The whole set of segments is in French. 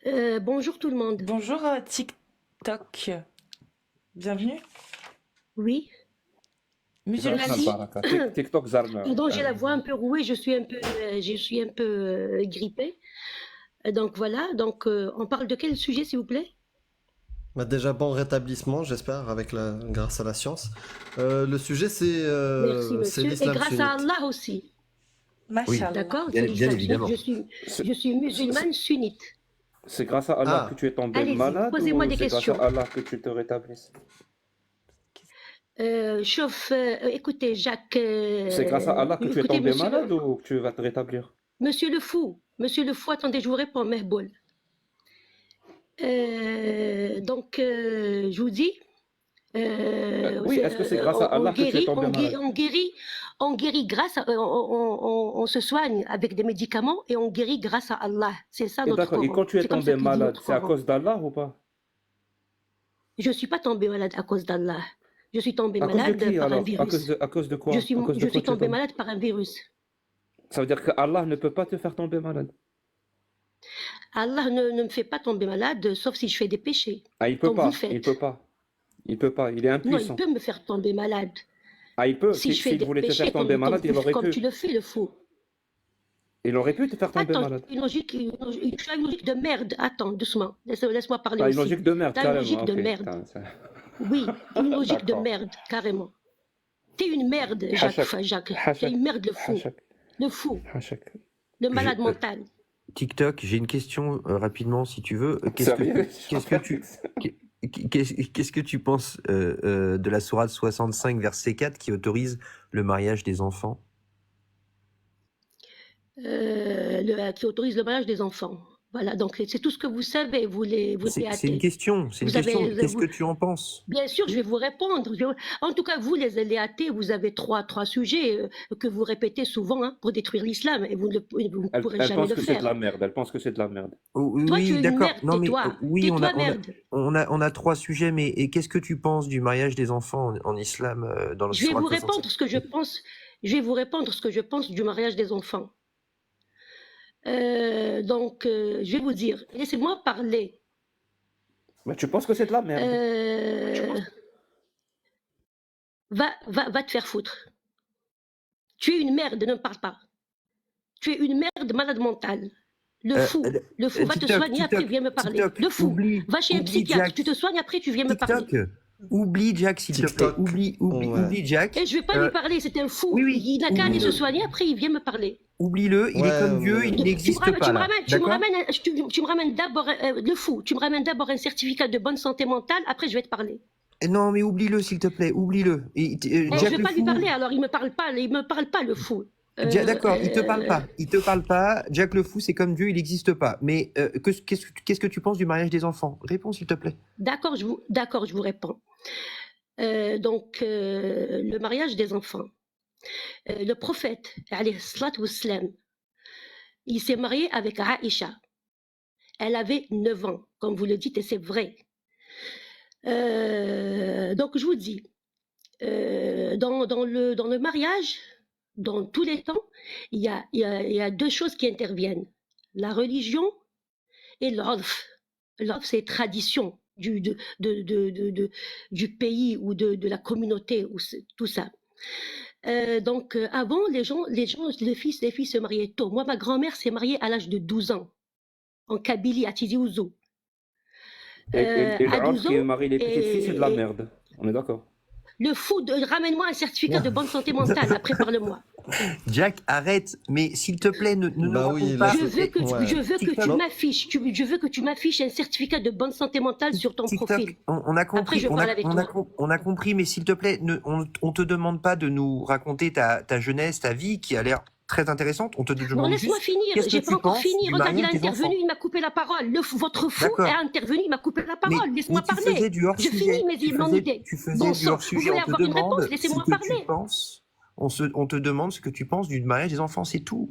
Bonjour tout le monde. Bonjour TikTok, bienvenue. Oui, جزاكم merci. البركة تيك توك زارنا Pardon, j'ai la voix un peu rouée, je suis un peu grippée. Donc voilà, on parle de quel sujet s'il vous plaît? Bah déjà, bon rétablissement, j'espère, grâce à la science. Le sujet, Merci c'est monsieur. Et l'islam grâce à sunnite. Allah aussi. Oui, Mashallah. D'accord? bien, C'est bien l'islam sunnite. évidemment. Je C'est suis musulmane sunnite. c'est grâce à Allah que Ah, tu es tombé Allez-y, malade posez-moi ou des c'est grâce à questions. Allah que tu te rétablisses? Écoutez, Jacques, C'est grâce à Allah que tu es écoutez, tombé malade ou que tu vas te rétablir? monsieur le fou, attendez, je vous réponds, Mehboul. Je vous dis, Oui, est-ce que c'est grâce à Allah que tu es tombé malade? on guérit grâce à, on se soigne avec des médicaments et on guérit grâce à Allah. C'est ça Et notre d'accord, et Coran. quand tu es C'est comme ça tombé qu'il dit malade, notre c'est à Coran. cause d'Allah ou pas? Je ne suis pas tombée malade à cause d'Allah. Je suis tombée À cause de malade qui par un alors? virus. À cause de quoi? À cause de Je quoi suis tu es tombée tombé? malade par un virus. Ça veut dire que Allah ne peut pas te faire tomber malade. Allah ne me fait pas tomber malade, sauf si je fais des péchés, Ah, il peut comme vous pas, le faites. il peut pas. Il peut pas, il est Non, il impuissant. peut me faire tomber malade. Ah, il peut, Si je fais s'il des voulait te péchés faire tomber malade, il aurait comme pu. tu le fais, le fou. Il aurait pu te faire tomber Attends, malade. tu as une logique de merde. Attends, doucement. Laisse-moi parler Ah, une aussi. logique de merde, Tu as une carrément. logique de Ok, merde. putain, Oui, une logique de D'accord. merde, carrément. T'es une merde, Jacques. T'es une merde, le fou. Hachak, Le fou. hachak. Le malade J'ai- mental. TikTok, j'ai une question rapidement si tu veux. Sérieux? Qu'est-ce que tu penses de la sourate 65 verset 4 qui autorise le mariage des enfants? Qui autorise le mariage des enfants. Voilà, donc c'est tout ce que vous savez, vous les C'est une athées. question, Vous avez- Qu'est-ce vous- que tu en penses? Bien sûr, je vais vous répondre. En tout cas, vous, les athées, vous avez trois sujets que vous répétez souvent pour détruire l'islam et vous ne Elle, pourrez elle jamais pense le que c'est de faire. la merde. Elle pense que c'est de la merde. Oui, Toi, tu es une d'accord. merde, Non, mais tais-toi. oui, Tais-toi, merde. on a trois sujets, mais qu'est-ce que tu penses du mariage des enfants en islam dans le Je vais sourate vous 65? répondre ce que je pense. Je vais vous répondre ce que je pense du mariage des enfants. Je vais vous dire, laissez-moi parler. Mais tu penses que c'est de la merde. Va te faire foutre. Tu es une merde, ne me parle pas. Tu es une merde malade mentale. Le fou, va te soigner, après viens me parler. TikTok, Le fou, oublie, va chez un oublie psychiatre, Jack. tu te soignes, après tu viens me parler. TikTok, oublie Jack s'il te plaît. TikTok. Oublie Ouais. oublie Jack. Et je vais pas lui parler, c'est un fou. oui, Il n'a qu'à aller oublie-le. se soigner, après il vient me parler. Oublie-le, il est Ouais, comme Dieu, ouais. il Tu n'existe me ramènes- pas tu me là. ramènes- tu me D'accord? ramènes- tu me ramènes d'abord, le fou, tu me ramènes d'abord un certificat de bonne santé mentale, après je vais te parler. Non, mais oublie-le s'il te plaît, oublie-le. Je Jack vais le pas lui fou. parler, alors il me parle pas, le fou. D'accord, il te parle pas. Il te parle pas. Jack le fou, c'est comme Dieu, il n'existe pas. Mais qu'est-ce que tu penses du mariage des enfants? Réponds s'il te plaît. D'accord, je vous réponds. Le mariage des enfants. Le prophète, alayhi salatu wassalam, il s'est marié avec Aïcha. Elle avait 9 ans, comme vous le dites, et c'est vrai. Donc je vous dis, dans le mariage, dans tous les temps, il y a deux choses qui interviennent. La religion et l'urf. L'urf, c'est tradition du pays ou de la communauté, ou tout ça. Avant, les filles se mariaient tôt. Moi, ma grand-mère s'est mariée à l'âge de 12 ans, en Kabylie, à Tizi Ouzou. Et À le 12 qui ans, marie les petites filles, c'est de la et- merde. On est d'accord. le fou, ramène-moi un certificat de bonne santé mentale, après parle-moi. Jack, arrête. Mais s'il te plaît, ne nous Bah raconte oui, pas. là, Je veux que Ouais. je veux que tu m'affiches un certificat de bonne santé mentale sur ton TikTok, profil. on a compris, je parle avec toi. on a compris, mais s'il te plaît, on te demande pas de nous raconter ta jeunesse, ta vie qui a l'air très intéressante. On te Non, demande laisse-moi juste finir, qu'est-ce que j'ai tu pas encore penses fini. du Regarde, il a mariage des intervenu, enfants. il m'a coupé la parole. Votre fou D'accord. a intervenu, il m'a coupé la Mais, parole. Laisse-moi tu faisais parler. du hors Je finis mon idée. Tu faisais Bon du sang, hors vous sujet. voulez On te avoir une demande réponse, ce laissez-moi que tu parler. penses. On te demande ce que tu penses du mariage des enfants, c'est tout.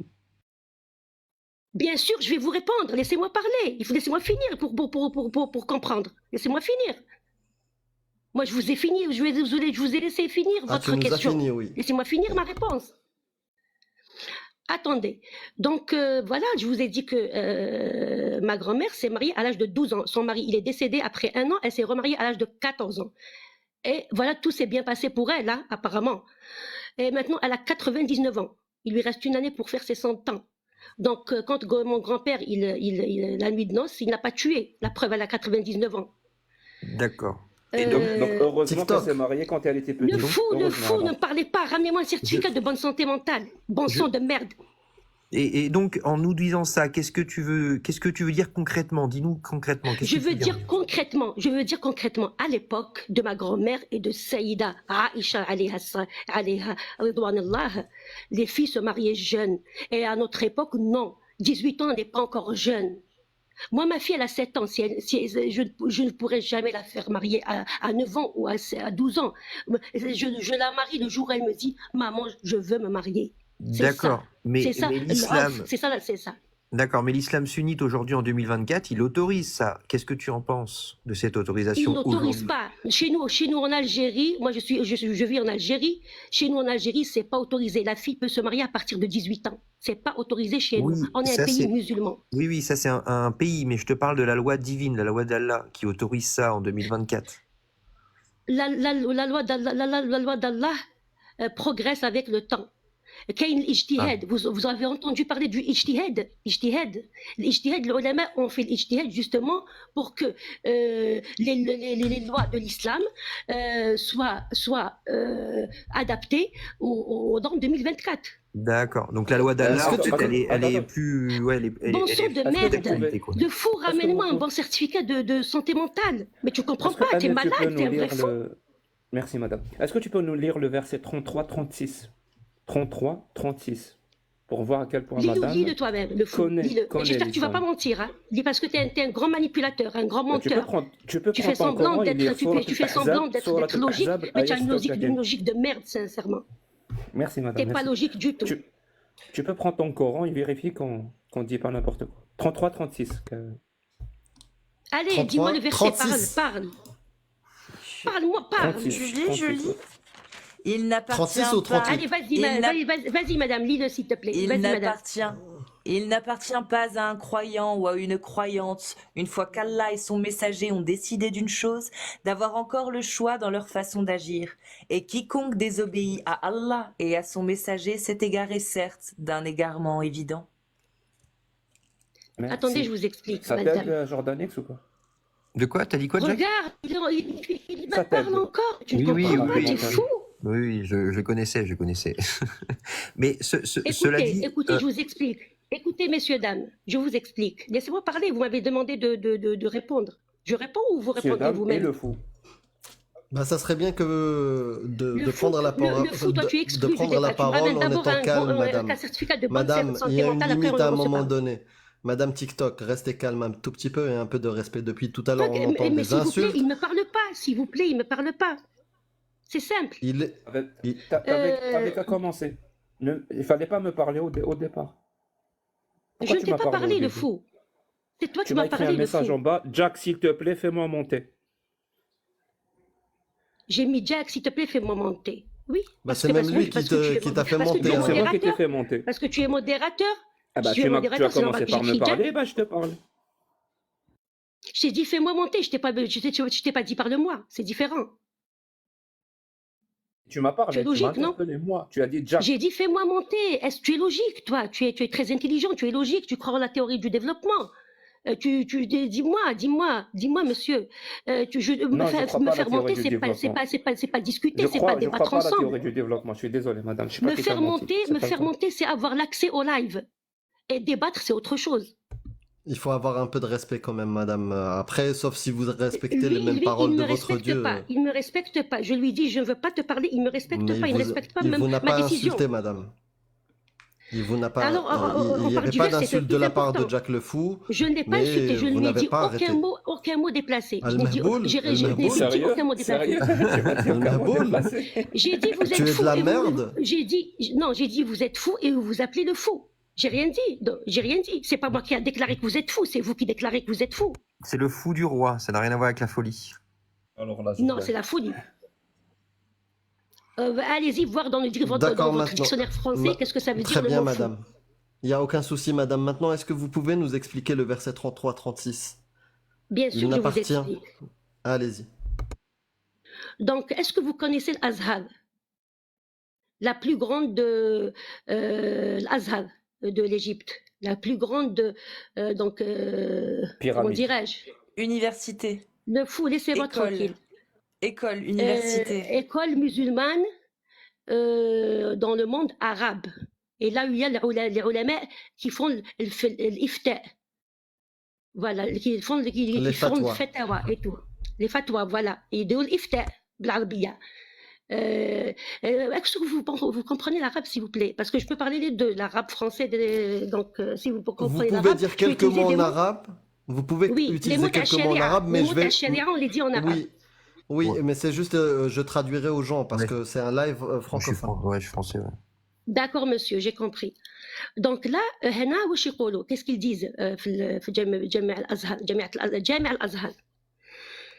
Bien sûr, je vais vous répondre. Laissez-moi parler. Il faut laisser-moi finir pour comprendre. Laissez-moi finir. Moi, je vous ai fini. Je vous ai laissé finir Ah, tu votre nous as question. fini, oui. Laissez-moi finir ma réponse. Attendez. Donc, voilà, je vous ai dit que ma grand-mère s'est mariée à l'âge de 12 ans. Son mari, il est décédé après 1 an. Elle s'est remariée à l'âge de 14 ans. Et voilà, tout s'est bien passé pour elle, hein, apparemment. Et maintenant, elle a 99 ans. Il lui reste 1 année pour faire ses 100 ans. Donc, quand mon grand-père, la nuit de noces, il n'a pas tué. La preuve, elle a 99 ans. D'accord. Donc, heureusement qu'elle TikTok. s'est mariée quand elle était petite. Le fou, Heureusement, ne parlez pas. Ramenez-moi un certificat de bonne santé mentale. Bon sang de merde. Et donc, en nous disant ça, qu'est-ce que tu veux dire concrètement? Dis-nous concrètement. Je veux dire concrètement, à l'époque de ma grand-mère et de Saïda Aïcha alayha ridwanallah, les filles se mariaient jeunes. Et à notre époque, non. 18 ans, on n'est pas encore jeune. Moi, ma fille, elle a 7 ans. Je ne pourrais jamais la faire marier à 9 ans ou à 12 ans. Je la marie le jour où elle me dit « Maman, je veux me marier ». D'accord. Mais l'islam. C'est ça. D'accord, mais l'islam sunnite aujourd'hui en 2024, il autorise ça. Qu'est-ce que tu en penses de cette autorisation Il n'autorise aujourd'hui? pas. Chez nous en Algérie, moi je vis en Algérie. Chez nous en Algérie, c'est pas autorisé. La fille peut se marier à partir de 18 ans. C'est pas autorisé chez nous. On est un pays musulman. Oui, ça c'est un pays, mais je te parle de la loi divine, la loi d'Allah, qui autorise ça en 2024. La loi d'Allah progresse avec le temps. Vous avez entendu parler du ijtihad. L'ijtihad, les ulama ont fait l'ijtihad justement pour que les lois de l'islam soient adaptées aux normes 2024. D'accord. Donc la loi d'Allah, elle est plus... Bon sang de merde. De fou, ramène-moi un bon certificat de santé mentale. Mais tu comprends pas, t'es malade, t'es un vrai fou. Merci madame. Est-ce que tu peux nous lire le verset 33-36 33-36 pour voir à quel point madame... Lis-le toi-même, le fou. J'espère que tu vas pas mentir. Hein. Dis parce que tu es un grand manipulateur, un grand menteur. Tu fais semblant d'être logique, mais tu as une logique de merde, sincèrement. Merci madame. Tu n'es pas logique du tout. Tu peux prendre ton Coran et vérifier qu'on ne dit pas n'importe quoi. 33-36. Allez, dis-moi le verset, parle. Parle-moi, parle. 36, Je lis. Il n'appartient 36 ou 38. Allez, vas-y, madame, lis-le s'il te plaît. Il n'appartient pas à un croyant ou à une croyante, une fois qu'Allah et son messager ont décidé d'une chose, d'avoir encore le choix dans leur façon d'agir. Et quiconque désobéit à Allah et à son messager s'est égaré, certes, d'un égarement évident. Merci. Attendez, je vous explique. Ça t'aide Jordan X ou pas? De quoi? T'as dit quoi, Jack? Regarde, il me parle encore. Tu ne comprends pas, t'es fou. Oui, je connaissais. Mais cela dit... Écoutez, je vous explique. Écoutez, messieurs, dames, je vous explique. Laissez-moi parler, vous m'avez demandé de répondre. Je réponds ou vous répondez vous-même? Et le fou. Bah, ça serait bien que de prendre la parole, de prendre la parole en étant calme, madame. Madame, il y a une limite à un moment donné. Madame TikTok, restez calme un tout petit peu et un peu de respect. Depuis tout à l'heure, on entend des insultes. Il ne me parle pas, s'il vous plaît, il ne me parle pas. C'est simple. T'avais qu'à commencer. Il fallait pas me parler au départ. Je ne t'ai pas parlé, le fou. C'est toi qui m'as parlé, un le message fou. en bas. Jack, s'il te plaît, fais-moi monter. J'ai mis Jack, s'il te plaît, fais-moi monter. Oui. Bah, c'est même lui qui t'a fait monter. C'est moi qui t'ai fait monter. Parce que tu es modérateur. Ah bah, tu as commencé par me parler, bah je te parle. Je t'ai dit fais-moi monter, je t'ai pas dit parle-moi, c'est différent. Tu m'as parlé, tu es logique, non? Moi. Tu as dit Jack. J'ai dit fais-moi monter. Est-ce que tu es logique, toi? Tu es très intelligent, tu es logique, tu crois en la théorie du développement. Dis-moi, monsieur. Me faire monter, c'est pas discuter, c'est pas débattre ensemble. Je crois pas la théorie du développement. Je suis désolé, madame. Me faire monter, c'est avoir l'accès au live. Et débattre, c'est autre chose. Il faut avoir un peu de respect quand même, madame. Après, sauf si vous respectez les mêmes paroles de votre Dieu. Il ne me respecte pas. Je lui dis, je ne veux pas te parler. Il ne me respecte pas. Il ne respecte pas même ma décision. Il vous n'a pas insulté, madame. Il vous n'a pas. Il n'y avait pas d'insulte de la part de Jack le Fou. Je ne l'ai pas insulté. Je ne lui ai dit aucun mot déplacé. Je n'ai dit aucun mot déplacé. J'ai dit, vous êtes fou. Tu es de la merde. J'ai dit, vous êtes fou et vous vous appelez le fou. J'ai rien dit. C'est pas moi qui a déclaré que vous êtes fou, c'est vous qui déclarez que vous êtes fou. C'est le fou du roi, ça n'a rien à voir avec la folie. Alors là, non, c'est la folie. Allez-y voir dans le votre dictionnaire français, qu'est-ce que ça veut dire le mot fou. Très bien, madame. Il n'y a aucun souci, madame. Maintenant, est-ce que vous pouvez nous expliquer le verset 33-36? Bien Il sûr, je vous n'appartient. explique. Allez-y. Donc, est-ce que vous connaissez l'Azhar? La plus grande de l'Azhar de l'Égypte. La plus grande, comment Pyramide. dirais-je? Université. Ne fous, laissez-moi École. tranquille. École, université. École musulmane dans le monde arabe. Et là où il y a les ulama qui font l'ifta. Voilà, qui font le fatawa et tout. Les fatwas, voilà. Ils disent l'ifta, بالعربية. Est-ce que vous comprenez l'arabe, s'il vous plaît? Parce que je peux parler les deux, l'arabe français. Donc, si vous comprenez l'arabe. Vous pouvez dire quelques mots en arabe? Vous pouvez utiliser quelques mots en arabe, mais je vais. On les dit en arabe. Oui, mais c'est juste, je traduirai aux gens parce que c'est un live francophone. Ouais, je suis français, ouais. D'accord, monsieur, j'ai compris. Donc là, qu'est-ce qu'ils disent Jami' al-Azhar?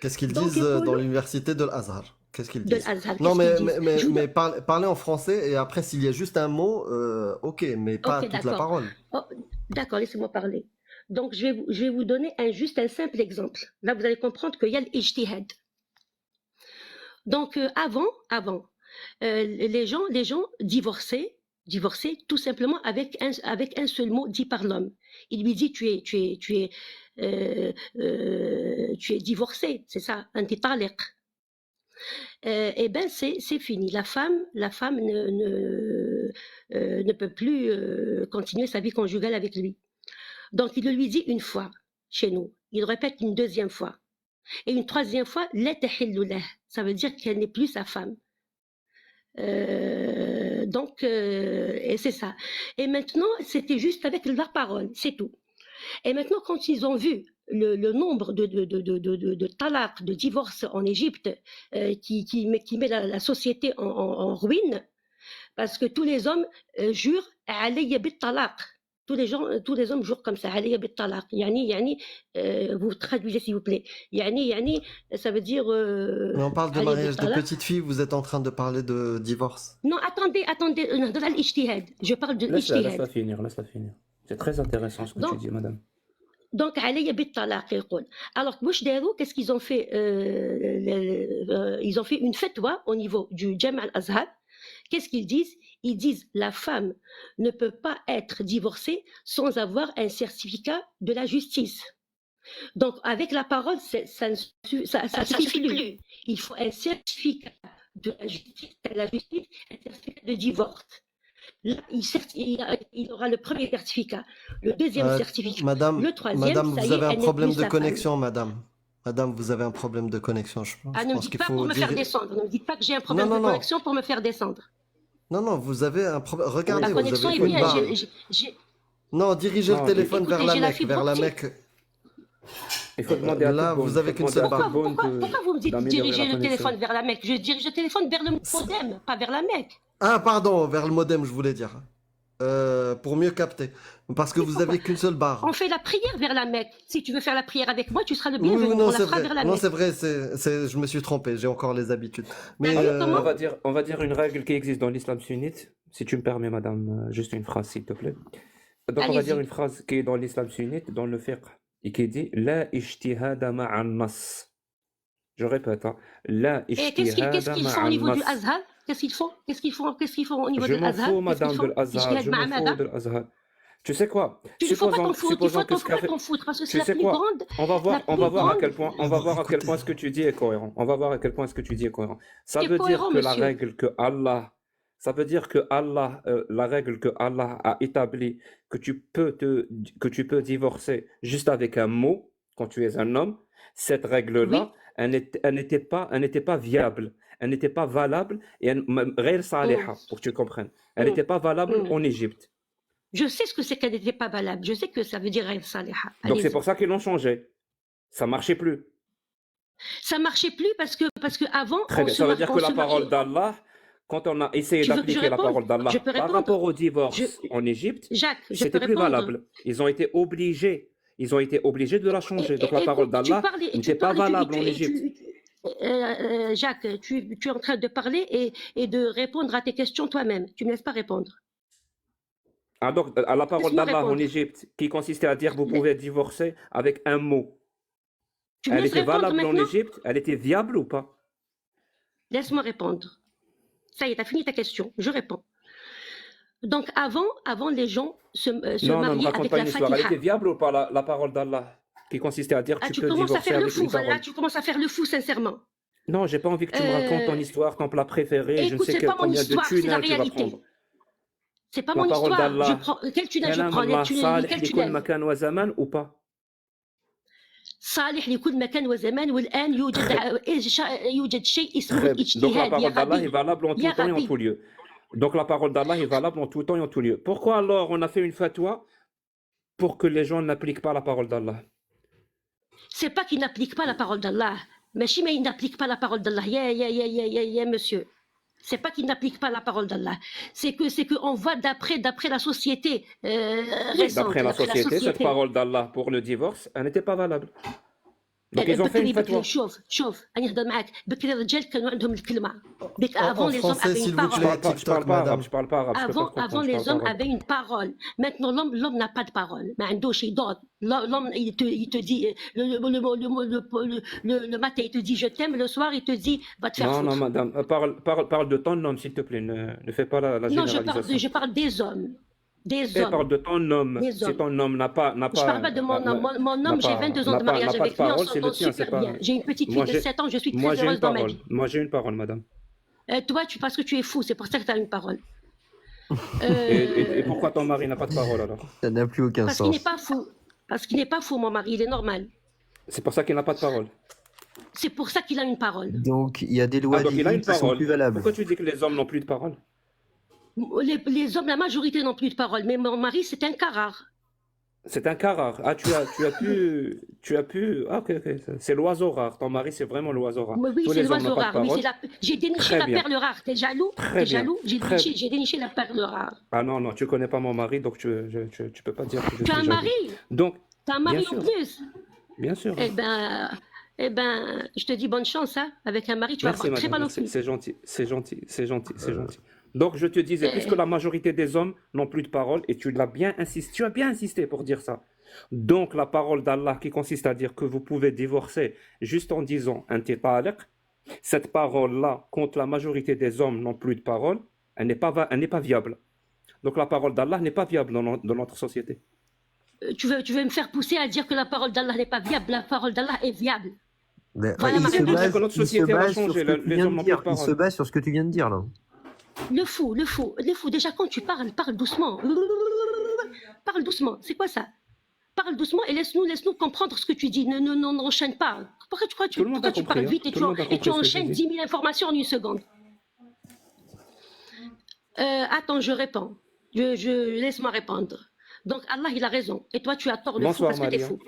Qu'est-ce qu'ils disent dans l'université de l'Azhar? Qu'est-ce qu'ils disent? Non, mais parlez en français et après, s'il y a juste un mot, ok, mais pas toute la parole. Oh, d'accord, laissez-moi parler. Donc, je vais vous donner juste un simple exemple. Là, vous allez comprendre qu'il y a l'ijtihad. Donc, avant, les gens divorçaient tout simplement avec un seul mot dit par l'homme. Il lui dit tu es divorcé, c'est ça, anti taliq. Eh ben c'est fini. La femme ne peut plus continuer sa vie conjugale avec lui. Donc il le lui dit une fois chez nous, il répète une deuxième fois et une troisième fois, la tahillu lah. Ça veut dire qu'elle n'est plus sa femme. Donc, et c'est ça. Et maintenant, c'était juste avec la parole, c'est tout. Et maintenant, quand ils ont vu le nombre de talaq, de divorces en Égypte, qui met la société en ruine, parce que tous les hommes jurent alayya bit talaq. Tous les hommes jurent comme ça, alayya bit talaq. Yani, vous traduisez s'il vous plaît. Yani, ça veut dire. Mais on parle de mariage de petite fille, vous êtes en train de parler de divorce. Non, attendez, je parle de l'ijtihad. Laisse-la finir. C'est très intéressant ce que tu dis, madame. Donc, alayya bit talaq, alors, qu'est-ce qu'ils ont fait? Ils ont fait une fatwa au niveau du Jami' al-Azhar. Qu'est-ce qu'ils disent? Ils disent la femme ne peut pas être divorcée sans avoir un certificat de la justice. Donc, avec la parole, ça ne suffit plus. Il faut un certificat de la justice, un certificat de divorce. Là, il aura le premier certificat, le deuxième certificat, le troisième. Madame, vous avez un problème de connexion, madame. Madame, vous avez un problème de connexion, je pense. Ne me dites pas pour me faire descendre. Ne me dites pas que j'ai un problème de connexion pour me faire descendre. Non, vous avez un problème. Regardez, la connexion vous avez est bien. Non, dirigez le téléphone vers la Mecque. Il faut demander à là, vous avez qu'une seule barre. Pourquoi vous me dites diriger le téléphone vers la Mecque? Je dirige le téléphone vers le modem, pas vers la Mecque. Ah, pardon, vers le modem, je voulais dire. Pour mieux capter. Parce que vous avez qu'une seule barre. On fait la prière vers la Mecque. Si tu veux faire la prière avec moi, tu seras le bienvenu. Oui, non, c'est vrai. Non, c'est vrai, je me suis trompé, j'ai encore les habitudes. Mais on va dire une règle qui existe dans l'islam sunnite. Si tu me permets, madame, juste une phrase, s'il te plaît. Donc, on va dire une phrase qui est dans l'islam sunnite, dans le fiqh, et qui dit La ijtihada ma'an nas. Je répète, La ijtihada ma'an nas. Qu'est-ce qu'ils font au niveau du Azhar? Qu'est-ce qu'ils font au niveau de l'Azhar? Je m'en fous, madame, de l'Azhar. Je m'en fous de l'Azhar. Tu sais quoi? Il faut pas t'en foutre, parce que c'est la plus grande. On va voir à quel point ce que tu dis est cohérent. Ça veut dire que la règle que Allah, la règle que Allah a établie, que tu peux divorcer juste avec un mot quand tu es un homme, cette règle-là, elle n'était pas viable. Elle n'était pas valable et pour que tu comprennes. Elle n'était pas valable en Égypte. Je sais ce que c'est qu'elle n'était pas valable. Je sais que ça veut dire saliha. Donc c'est pour ça qu'ils l'ont changé. Ça marchait plus. Ça marchait plus parce que avant. Très bien. Ça veut dire que la parole d'Allah, quand on a essayé d'appliquer la parole d'Allah par rapport au divorce en Égypte, c'était plus valable. Ils ont été obligés de la changer. Donc la parole d'Allah n'était pas valable en Égypte. Jacques, tu es en train de parler et de répondre à tes questions toi-même. Tu ne me laisses pas répondre. Ah, donc, à la parole Laisse-moi d'Allah en répondre. Égypte, qui consistait à dire vous La- pouvez divorcer avec un mot, Tu me elle laisses était répondre valable en maintenant? Égypte? Elle était viable ou pas? Laisse-moi répondre. Ça y est, t'as fini ta question. Je réponds. Donc, avant les gens se Non, non, ne me mariaient raconte avec pas la une histoire. Elle Fatiha. était viable ou pas, la parole d'Allah, qui consistait à dire Ah, tu tu peux commences à divorcer faire le avec fou. une Là, parole. tu commences à faire le fou, sincèrement. Non, j'ai pas envie que tu me racontes ton Euh, histoire, ton plat préféré, je ne Écoute, sais c'est pas mon combien de histoire, c'est la tunnels tu vas réalité. prendre. C'est pas La mon parole histoire. Je d'Allah, prends quel tunnel je كلام prends الله صالح quel لكل tunnel مكان وزمان ou pas? صالح لكل مكان وزمان والآن يوجد شيء اسمه Très bien. Donc la الاجتهاد يا parole d'Allah est غبي valable en يا tout temps et en tout غبي. lieu. Donc la parole d'Allah est valable en tout temps et en tout lieu. Pourquoi alors on a fait une fatwa pour que les gens n'appliquent pas la parole d'Allah? C'est pas qu'il n'applique pas la parole d'Allah. ماشي ما il n'applique pas la parole d'Allah. يا monsieur. C'est pas qu'il n'applique pas la parole d'Allah. C'est que on voit d'après la société récente. D'après la D'après la société, cette société. parole d'Allah pour le divorce, elle n'était pas valable. Donc ils ont fait une بكري fatwa. شوف أنا نهضر معاك بكري الرجال كانوا عندهم الكلمة. En Avant les hommes français, avaient une s'il vous Je parole. parle plaît, pas, je parle TikTok, pas arabe, madame. je parle pas arabe, je peux pas te Avant comprendre, je les parle pas hommes arabe. avaient une parole. Maintenant, l'homme n'a pas de parole. ما عندوش يدور. L'homme, il te dit, le matin, il te dit je t'aime, le soir, il te dit va te faire Non, non, foutre. madame, parle de ton homme, s'il te plaît, ne fais pas la Non, généralisation. je parle des hommes. Des Et hommes. parle de ton homme. Des Si hommes. ton homme n'a pas, Je parle pas de mon homme. Mon homme, j'ai 22 ans de mariage n'a pas avec de lui, on parole, c'est le s'entend tien, c'est super pas. bien. J'ai une petite Moi, fille de j'ai- 7 ans, je suis Moi, très j'ai une heureuse dans ma parole. vie. Moi, j'ai une parole, madame. Toi, parce que tu es fou, c'est pour ça que tu as une parole. Et pourquoi ton mari n'a pas de parole alors? Ça n'a plus aucun Parce qu'il sens. n'est pas fou. Parce qu'il n'est pas fou, mon mari, il est normal. C'est pour ça qu'il n'a pas de parole. C'est pour ça qu'il a une parole. Donc, il y a des lois Ah, donc il a divines une qui sont parole. plus valables. Pourquoi tu dis que les hommes n'ont plus de parole? Les hommes, la majorité n'ont plus de parole, mais mon mari, c'est un cas rare. C'est un cas rare. Ah, tu as pu. Ah, ok, ok. C'est l'oiseau rare. Ton mari, c'est vraiment l'oiseau rare. Oui, Tous c'est les hommes l'oiseau n'ont pas de rare. Oui, parole. j'ai déniché Très la bien. perle rare. T'es jaloux? Très T'es bien. jaloux? Très J'ai déniché la perle rare. Ah non, non, tu connais pas mon mari, donc tu peux pas dire que je Tu as suis un jaloux. mari? Donc, T'as un mari Bien en sûr. plus? bien sûr. Eh ben, je te dis bonne chance, hein. Avec un mari, tu vas Merci, avoir très madame. mal au Merci. cul. C'est gentil. C'est gentil. C'est gentil. C'est gentil. Donc, je te disais, puisque la majorité des hommes n'ont plus de parole, et tu as bien insisté pour dire ça. Donc, la parole d'Allah qui consiste à dire que vous pouvez divorcer juste en disant un titaliq, cette parole-là, contre la majorité des hommes n'ont plus de parole, elle n'est pas viable. Donc, la parole d'Allah n'est pas viable dans notre société. Tu veux me faire pousser à dire que la parole d'Allah n'est pas viable. La parole d'Allah est viable. Mais, Voilà, il ma se réponse. base, Que notre il se société va base sur changer, ce que tu les viens hommes de n'ont plus de dire. Il se parole. base sur ce que tu viens de dire là. Le fou. Déjà, quand tu parles doucement. Parle doucement. C'est quoi ça? Parle doucement et laisse-nous comprendre ce que tu dis. N'enchaîne pas. Pourquoi tu crois Tout le monde a pourquoi tu compris, parles hein. vite et Tout le monde a tu compris ce que enchaînes j'ai dit. 10 000 informations en une seconde? Attends, je réponds. Laisse-moi répondre. Donc Allah, il a raison. Et toi, tu as tort, le fou, Bonsoir, parce que t'es Maria. fou.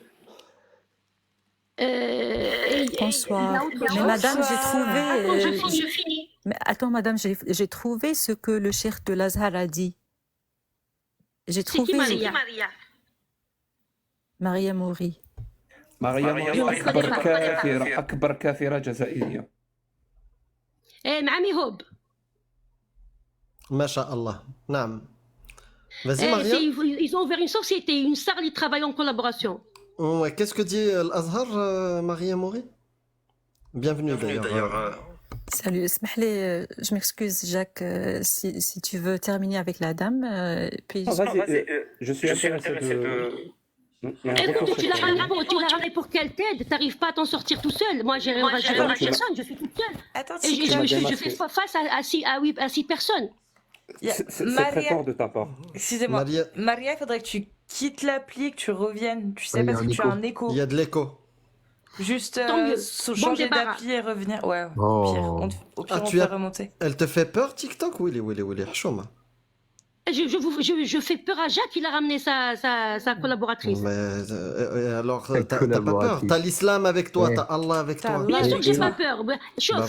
Bonsoir. il y a autre Mais chose madame, j'ai trouvé. Attends, je finis. Mais attends, madame, j'ai trouvé ce que le cheikh de l'Azhar a dit. J'ai C'est qui trouvé Maria? Maria Mouri. مريم Je ne connais أكبر pas. كافرة أكبر كافرة جزائرية. معامي هوب. Masha'Allah. Naam. Vas-y, Maria. Ils ont ouvert une société, une salle, ils travaillent en collaboration. Ouais, qu'est-ce que dit l'Azhar, Maria Mori? Bienvenue d'ailleurs. Salut, اسمح لي, je m'excuse, Jacques, si tu veux terminer avec la dame, puis Ah, vas-y, je suis intéressé de. Écoute, tu l'as ramené pour qu'elle t'aide, t'arrives pas à t'en sortir tout seul. Moi, j'ai ramené personne, je suis toute seule. Attends, Et TikTok. je fais face à 6 personnes. Il y a- C'est très Maria, fort de ta part. excusez-moi. Maria, Maria, il faudrait que tu quittes l'appli, que tu reviennes. Tu sais, Ouais, il y a parce que un tu as écho. un écho. il y a de l'écho. Juste Tant mieux. Bon changer débarras. d'appli et revenir. Ouais, Oh. au pire, au pire, Ah, on tu fait as- remonter. Elle te fait peur, TikTok? Oui, Chouma. Je fais peur à Jacques, il a ramené sa collaboratrice. Mais alors, Ta t'as pas peur. collaboratrice. T'as l'islam avec toi, Ouais. t'as Allah avec T'as toi. Allah. Bien sûr que j'ai Et- pas peur. شوف voilà.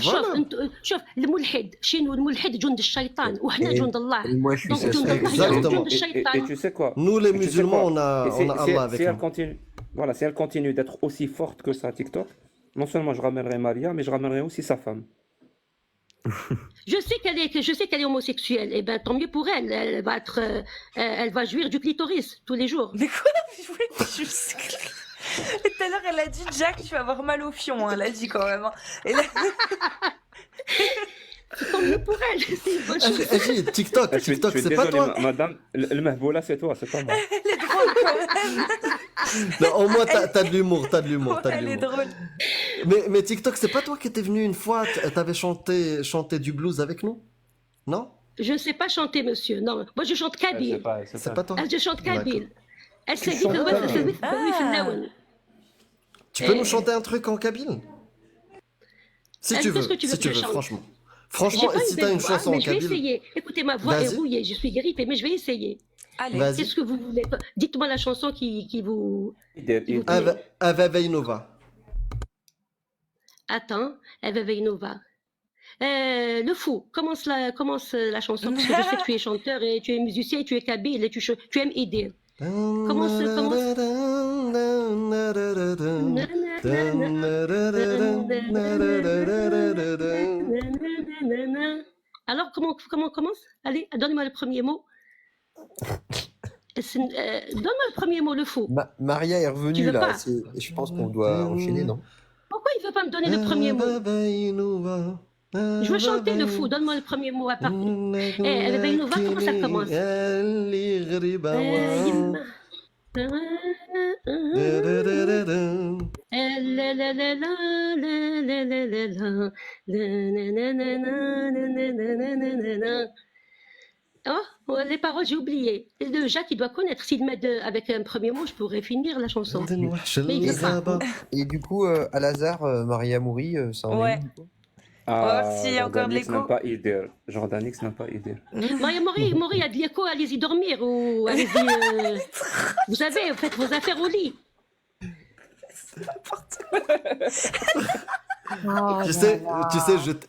شوف الملحد شنو الملحد جند الشيطان وحنا Et- جند الله. Et moi, je suis Donc, sa جند sœur. الله Exactement. جند الشيطان. Et tu sais quoi? Nous, les Et tu sais musulmans, quoi? on a Allah avec si elle nous. continue, voilà, si elle continue d'être aussi forte que ça, TikTok, non seulement je ramènerai Maria, mais je ramènerai aussi sa femme. Je sais qu'elle est homosexuelle. Eh ben, tant mieux pour elle. Elle va jouir du clitoris tous les jours. Mais quoi? Et tout à l'heure, elle a dit, Jack, tu vas avoir mal au fion. Elle a dit quand même. Et là... Tant mieux pour elle. C'est une bonne chose. TikTok, Je suis c'est pas désolé, toi. madame, le mahboula, c'est toi, c'est pas moi. Elle est drôle quand même. Non, au moins, t'as de l'humour, t'as de l'humour, t'as de Elle est l'humour. drôle. Mais TikTok, c'est pas toi qui étais venu une fois, t'avais chanté du blues avec nous? Non? Je ne sais pas chanter, monsieur. Non, moi je chante kabyle. C'est pas toi? Je chante kabyle. Elle s'est dit chantes que kabyle. Tu peux nous chanter un truc en kabyle? Si tu veux, qu'est-ce que tu veux si tu que je veux, chante? franchement. J'ai Franchement, pas si une t'as belle une voix, chanson mais en je vais kabyle, essayer. Écoutez, ma voix est vas-y. rouillée, je suis grippée, mais je vais essayer. Allez. Vas-y. Qu'est-ce que vous voulez? Dites-moi la chanson qui vous plaît. Ava Vainova. Attends, Eva Vainova. Le fou, commence la chanson, parce que je sais que tu es chanteur et tu es musicien et tu es kabyle et tu aimes aider. Commence. Alors, comment on commence? Allez, donne-moi le premier mot. Donne-moi le premier mot, le fou. Maria est Tu revenue veux là. pas? Je pense qu'on doit enchaîner, non? Pourquoi il ne veut pas me donner le premier mot? Je veux chanter le fou, donne-moi le premier mot à partir. Eva Vainova, comment ça commence? Oh, les paroles, j'ai oublié. Le Jacques, il doit connaître. S'il met avec un premier mot, je pourrais finir la chanson. Mais il veut pas. Et du coup, Al-Azhar, Maria Mouri, ça en est où, du coup? Oh, s'il y a encore de Jordanix l'écho. n'a pas idée. Jordanix n'a pas idée. Maria Mori, il y a de l'écho, allez-y dormir ou allez-y. Vous savez, faites vos affaires au lit. Oh Tu là sais, là.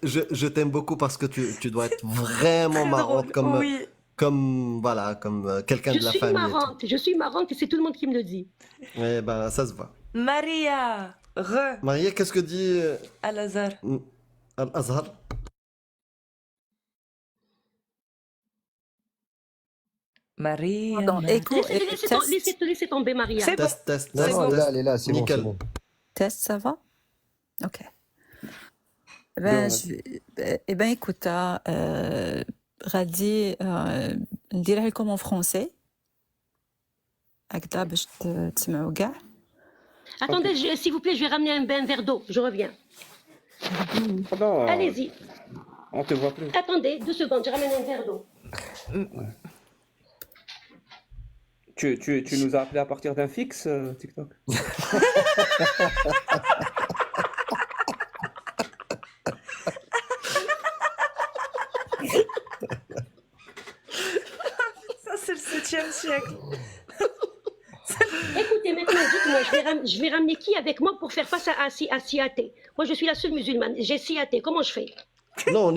je t'aime beaucoup parce que tu dois être vraiment Très marrante drôle. Oui. comme quelqu'un de la famille. Je suis marrante et c'est tout le monde qui me le dit. Eh ben, ça se voit. Maria. Maria, qu'est-ce que dit Al-Azhar. Al-Azhar? Maria. Pardon, écho, Laissez tomber, Maria. C'est bon. Test. Non, non, elle est là, c'est bon, Nickel. c'est bon. test, ça va? Ok. Eh ben, écoute, غادي نديرها لكم en français. هكذا باش تسمعوا كاع. Attendez, s'il vous plaît, je vais ramener un verre d'eau. Je reviens. Non, Allez-y. on te voit plus. Attendez, 2 secondes, je ramène un verre d'eau. Tu nous as appelé à partir d'un fixe, TikTok? Ça, c'est le 7e siècle. Écoutez, maintenant, dites-moi, je vais ramener qui avec moi pour faire face à Siaté? Moi, je suis la seule musulmane. J'ai Siaté. Comment je fais? Non, on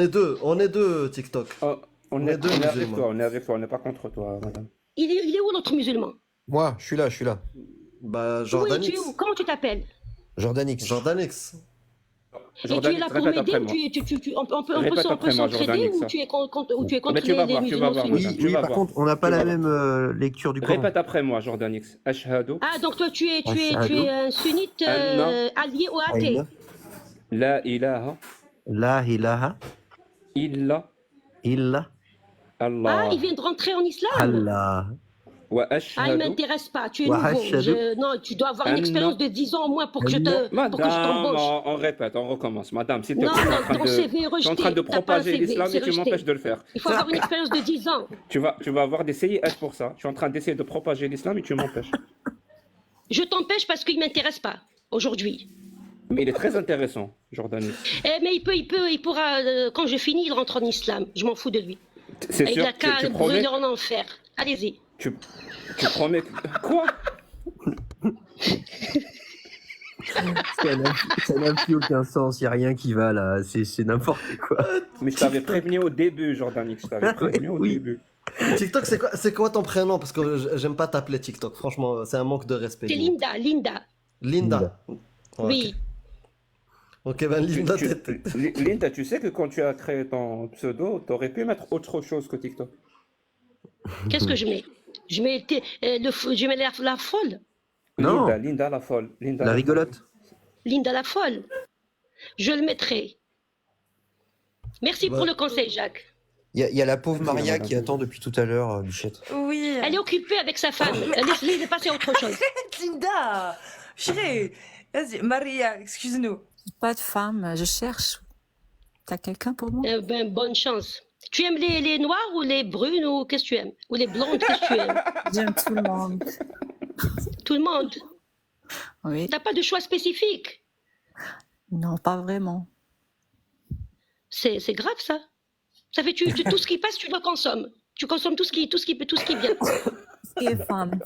est deux, TikTok. Oh, on est deux avec musulmans. toi, on n'est pas contre toi, madame. Il est où l'autre musulman? Moi, je suis là. Bah, Oui, tu Jordanix. es où? Comment tu t'appelles? Jordanix. Jordanix. Et tu es là pour m'aider ou on peut s'entraider ou tu es contre Mais tu vas les voir, tu vas musulmans voir, sunnites? madame. Oui, vas par voir. contre, on n'a pas Tu la vas même lecture du Coran. Répète après moi, Jordanix. Ashhadu. Ah, donc toi, tu es un sunnite Non. allié au athée. La ilaha La ilaha illa illa Allah. Ah, il vient de rentrer en islam? Allah. Wa Ah, il ashhadu. m'intéresse pas, tu es Wa nouveau. ashhadu. Non, tu dois avoir une Anna. expérience de 10 ans au moins pour que je Madame, t'embauche. on répète, on recommence. Madame, s'il te Non, plaît, non, ton CV est tu es en train de rejeté. T'as pas un propager CV, l'islam c'est et tu rejeté. m'empêches de le faire. Il faut avoir une expérience de 10 ans. Tu vas avoir des CIH pour ça. Tu es en train d'essayer de propager l'islam et tu m'empêches. Je t'empêche parce qu'il m'intéresse pas aujourd'hui. Mais il est très intéressant, Jordanix. Mais il pourra, quand je finis, il rentre en islam. Je m'en fous de lui. C'est Et il sûr, a qu'à tu le promets, brûler en enfer. Allez-y. tu promets quoi? Ça n'a plus aucun sens, il n'y a rien qui va là, c'est n'importe quoi. Mais je t'avais prévenu au début, Jordanix. Je t'avais prévenu au Oui. début. TikTok, c'est quoi ton prénom? Parce que j'aime pas t'appeler TikTok. Franchement, c'est un manque de respect. C'est Linda. Linda. Oui. Ok, ben Linda, Linda, tu sais que quand tu as créé ton pseudo, tu aurais pu mettre autre chose que TikTok. Qu'est-ce que je mets? Je mets, je mets la folle. Non. Linda la folle. Linda La rigolote. Linda la folle. Je le mettrai. Merci pour le conseil, Jacques. Il y a la pauvre Maria qui attend depuis tout à l'heure, Bichette. Oui. Elle est occupée avec sa femme. Laisse-les passer à autre chose. Linda, chérie, vas-y, Maria, excuse-nous. Pas de femme, je cherche. T'as quelqu'un pour moi? Bonne chance. Tu aimes les noirs ou les brunes ou qu'est-ce que tu aimes? Ou les blondes, qu'est-ce que tu aimes? J'aime tout le monde. Tout le monde? Oui. T'as pas de choix spécifique? Non, pas vraiment. C'est grave ça. Ça fait tout ce qui passe, tu le consommes. Tu consommes tout ce qui vient. Qui est femme.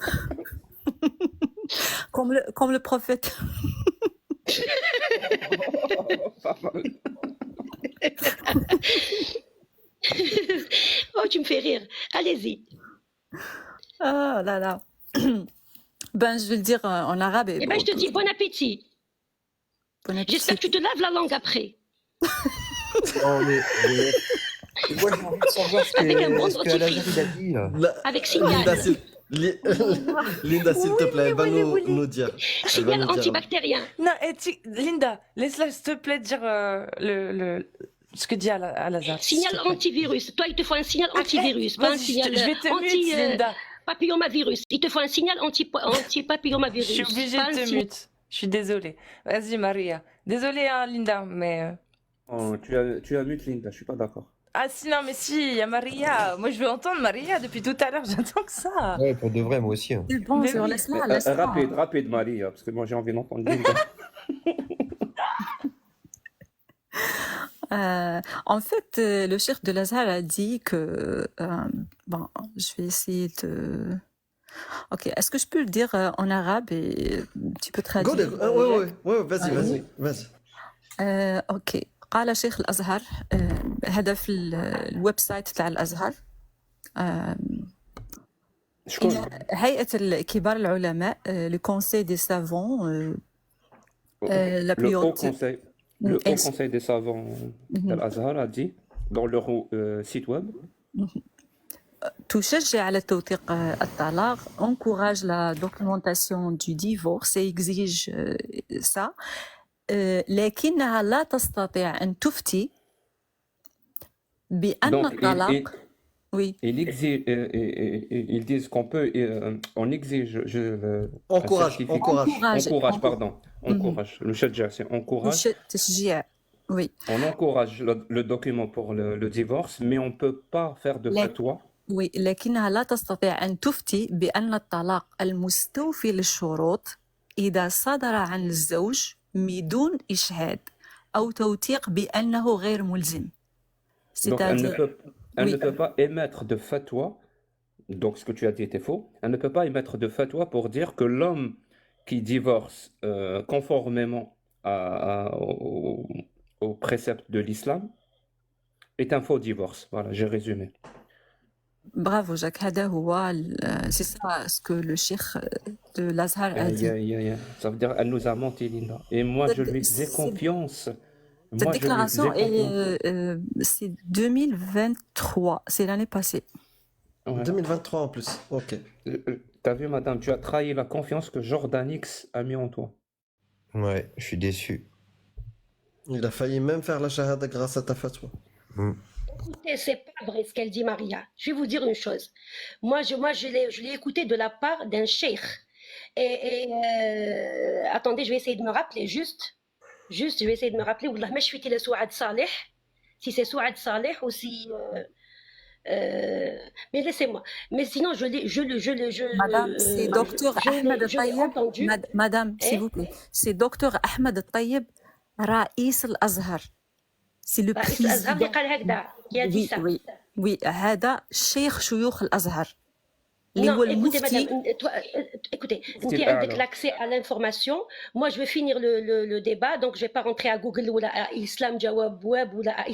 Comme le prophète. Pas mal. Oh, tu me fais rire. Allez-y. Ah là là. Ben, je vais le dire en arabe. Eh ben, je te dis bon appétit. Bon appétit. J'espère que tu te laves la langue après. Non, mais moi, j'ai envie de savoir ce Avec un bon que Al-Azhar, dentifrice. il a dit. Avec signal. Linda, s'il te plaît, elle va nous dire. Signal antibactérien. Non, Linda, laisse-la, s'il te plaît, dire ce que dit Al-Azhar. Signal antivirus. Toi, il te faut un signal antivirus, pas un signal je vais te mute, Linda. Papillomavirus. Il te faut un signal anti-papillomavirus. Je suis obligée de te mute. Je suis désolée. Vas-y, Maria. Désolée, hein, Linda, mais... Oh, tu as mute Linda, je suis pas d'accord. Ah si, non, mais si, il y a Maria. Moi, je veux entendre Maria depuis tout à l'heure. J'attends que ça. Ouais, pour de vrai, moi aussi. C'est bon, Mais oui. laisse-la. Rapide, Maria, parce que moi j'ai envie d'entendre Linda. En fait, le cheikh de l'Azhar a dit que... bon, je vais essayer de... Ok, est-ce que je peux le dire en arabe et tu peux traduire? Oui, vas-y. اوكي قال شيخ الازهر هذا في الويب سايت تاع الازهر شكون؟ هيئه كبار العلماء لو كونساي دي سافون la Le plus haut haute conseil, le haut conseil des savants d'Al-Azhar a dit dans leur site web. تشجع على توثيق الطلاق encourage la documentation du divorce et exige ça لكنها لا تستطيع أن تفتي بأن Donc, الطلاق oui. ils disent qu'on peut, on exige, Encourage. Encourage. Le shadja, c'est encourage. تشجيع oui. On encourage le document pour le divorce, mais on ne peut pas faire de fatwa. oui. لكنها لا تستطيع أن تفتي بأن الطلاق المستوفي للشروط إذا صدر عن الزوج بدون إشهاد أو توثيق بأنه غير ملزم. Donc, elle ne peut pas émettre de fatwa. Donc, ce que tu as dit était faux. Elle ne peut pas émettre de fatwa pour dire que l'homme qui divorce conformément aux préceptes de l'islam est un faux divorce. Voilà, j'ai résumé. Bravo, Jacques. C'est ça ce que le cheikh de l'Azhar a dit. Ça veut dire qu'elle nous a menti, Linda. Et moi, je lui faisais confiance. Cette déclaration, c'est 2023. C'est l'année passée. Ouais. 2023 en plus. Ok. T'as vu, madame, tu as trahi la confiance que Jordan X a mis en toi. Ouais, je suis déçu. Il a failli même faire la shahada grâce à ta fatwa. Écoutez, c'est pas vrai ce qu'elle dit, Maria. Je vais vous dire une chose. Moi, je l'ai écouté de la part d'un cheikh. Attendez, je vais essayer de me rappeler juste, je vais essayer de me rappeler. Wallah, je suis le Souad Saleh. Si c'est Souad Saleh ou si. Mais laissez-moi. Mais sinon, Madame, c'est docteur Ahmed Tayyib. Madame, s'il vous plaît. C'est docteur Ahmed Tayyib, Raïs al-Azhar. C'est le président. qui a dit ça. Oui, هذا شيخ شيوخ الأزهر. اللي Non, هو écoutez, المفتي. madame, écoutez, C'est vous الأعلى. avez l'accès à l'information. Moi, je vais finir le débat, donc je vais pas rentrer à Google ou à Islam Jawab Web ou à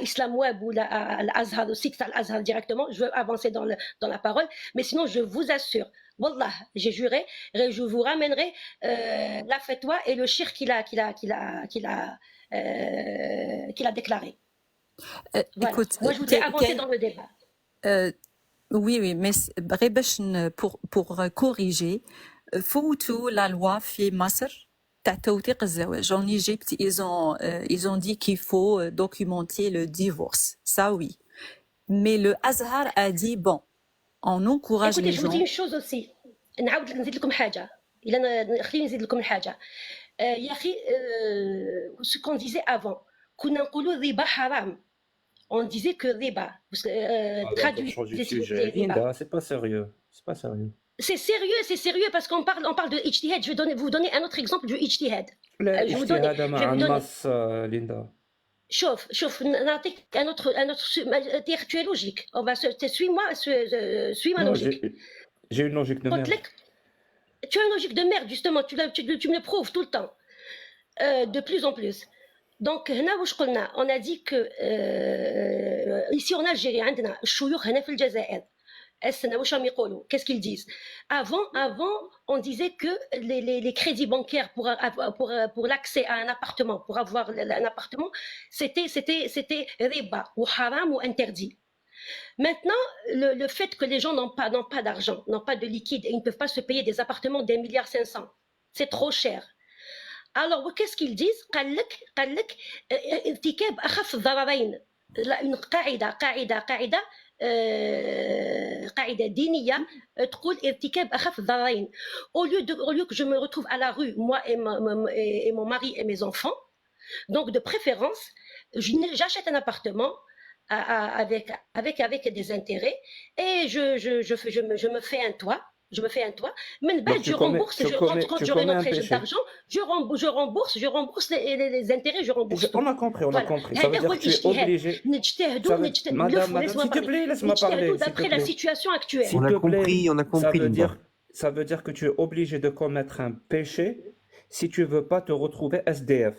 Islam Web ou à Al-Azhar, au site Al-Azhar directement. Je veux avancer dans la parole, mais sinon, je vous assure, Wallah, j'ai juré, je vous ramènerai la fatwa et le shir qu'il a déclaré. Voilà. Écoute, Moi, je voudrais avancer dans le débat. oui, mais غير باش pour corriger, فوتوا la loi في مصر تاع توثيق الزواج. En Égypte, ils ont dit qu'il faut documenter le divorce. Ça, oui. Mais le Azhar a dit, bon, on encourage Écoutez, les je vous dis gens. une chose aussi. نعاود نزيد لكم حاجة. خليني نزيد لكم الحاجة. يا أخي, ce qu'on disait avant, كنا نقولوا الربا حرام. On disait que riba, traduit du sujet. Linda, c'est pas sérieux. C'est pas sérieux. C'est sérieux parce qu'on parle de ijtihad. Je vais vous donner un autre exemple du ijtihad. لا je vous donne, اجتهاد مع النص ليندا. شوف نعطيك un autre tu es logique. On va suis ma logique. J'ai une logique de merde. Tu as une logique de merde justement, tu me le prouves tout le temps. De plus en plus. Donc, on a dit que ici en Algérie, عندنا الشيوخ هنا في الجزائر. Qu'est-ce qu'ils disent? Avant, on disait que les crédits bancaires pour l'accès à un appartement, pour avoir un appartement, c'était riba ou haram ou interdit. Maintenant, le fait que les gens n'ont pas d'argent, n'ont pas de liquide et ils ne peuvent pas se payer des appartements d'1,5 milliard, c'est trop cher. Alors, qu'est-ce qu'ils disent? قال لك ارتكاب أخف الضررين. une قاعدة دينية تقول ارتكاب أخف الضررين. Au lieu que je me retrouve à la rue, moi et mon mari et mes enfants, donc de préférence, j'achète un appartement avec des intérêts et je me fais un toit. Mais je rembourse, quand j'aurai notre échelle d'argent, je rembourse les intérêts, je rembourse tout. On a compris. Ça veut dire que tu es obligé. Madame, s'il te plaît, laisse-moi parler. D'après la situation actuelle. On a compris. Ça veut dire que tu es obligé de commettre un péché si tu veux pas te retrouver SDF.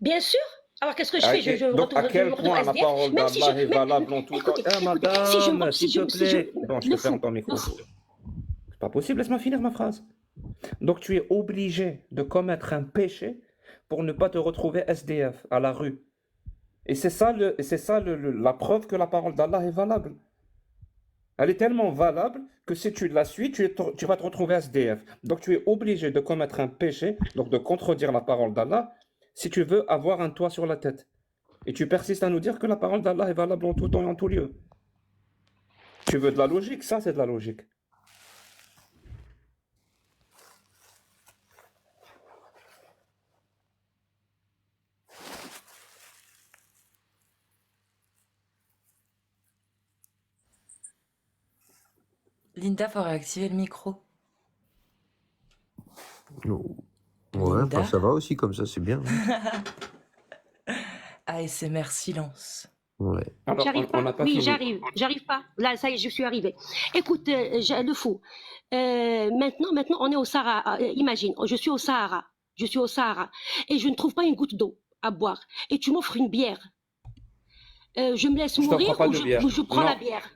Bien sûr. Alors qu'est-ce que je fais? Donc à quel point la parole d'Allah est valable en tout temps? Madame, s'il te plaît. Bon, je te ferme ton micro. C'est pas possible, laisse-moi finir ma phrase. Donc tu es obligé de commettre un péché pour ne pas te retrouver SDF à la rue. Et c'est ça la preuve que la parole d'Allah est valable. Elle est tellement valable que si tu la suis, tu vas te retrouver SDF. Donc tu es obligé de commettre un péché, donc de contredire la parole d'Allah, si tu veux avoir un toit sur la tête. Et tu persistes à nous dire que la parole d'Allah est valable en tout temps et en tout lieu. Tu veux de la logique? Ça, c'est de la logique. Linda, faut réactiver le micro. Ouais, Linda. ça va aussi comme ça, c'est bien. ASMR silence. Ouais. Alors, J'arrive on pas. n'a pas Oui, fini. j'arrive pas. Là, ça y est, je suis arrivée. Écoute, le fou. Maintenant, on est au Sahara. Imagine, je suis au Sahara et je ne trouve pas une goutte d'eau à boire. Et tu m'offres une bière. Je me laisse mourir ou je prends la bière.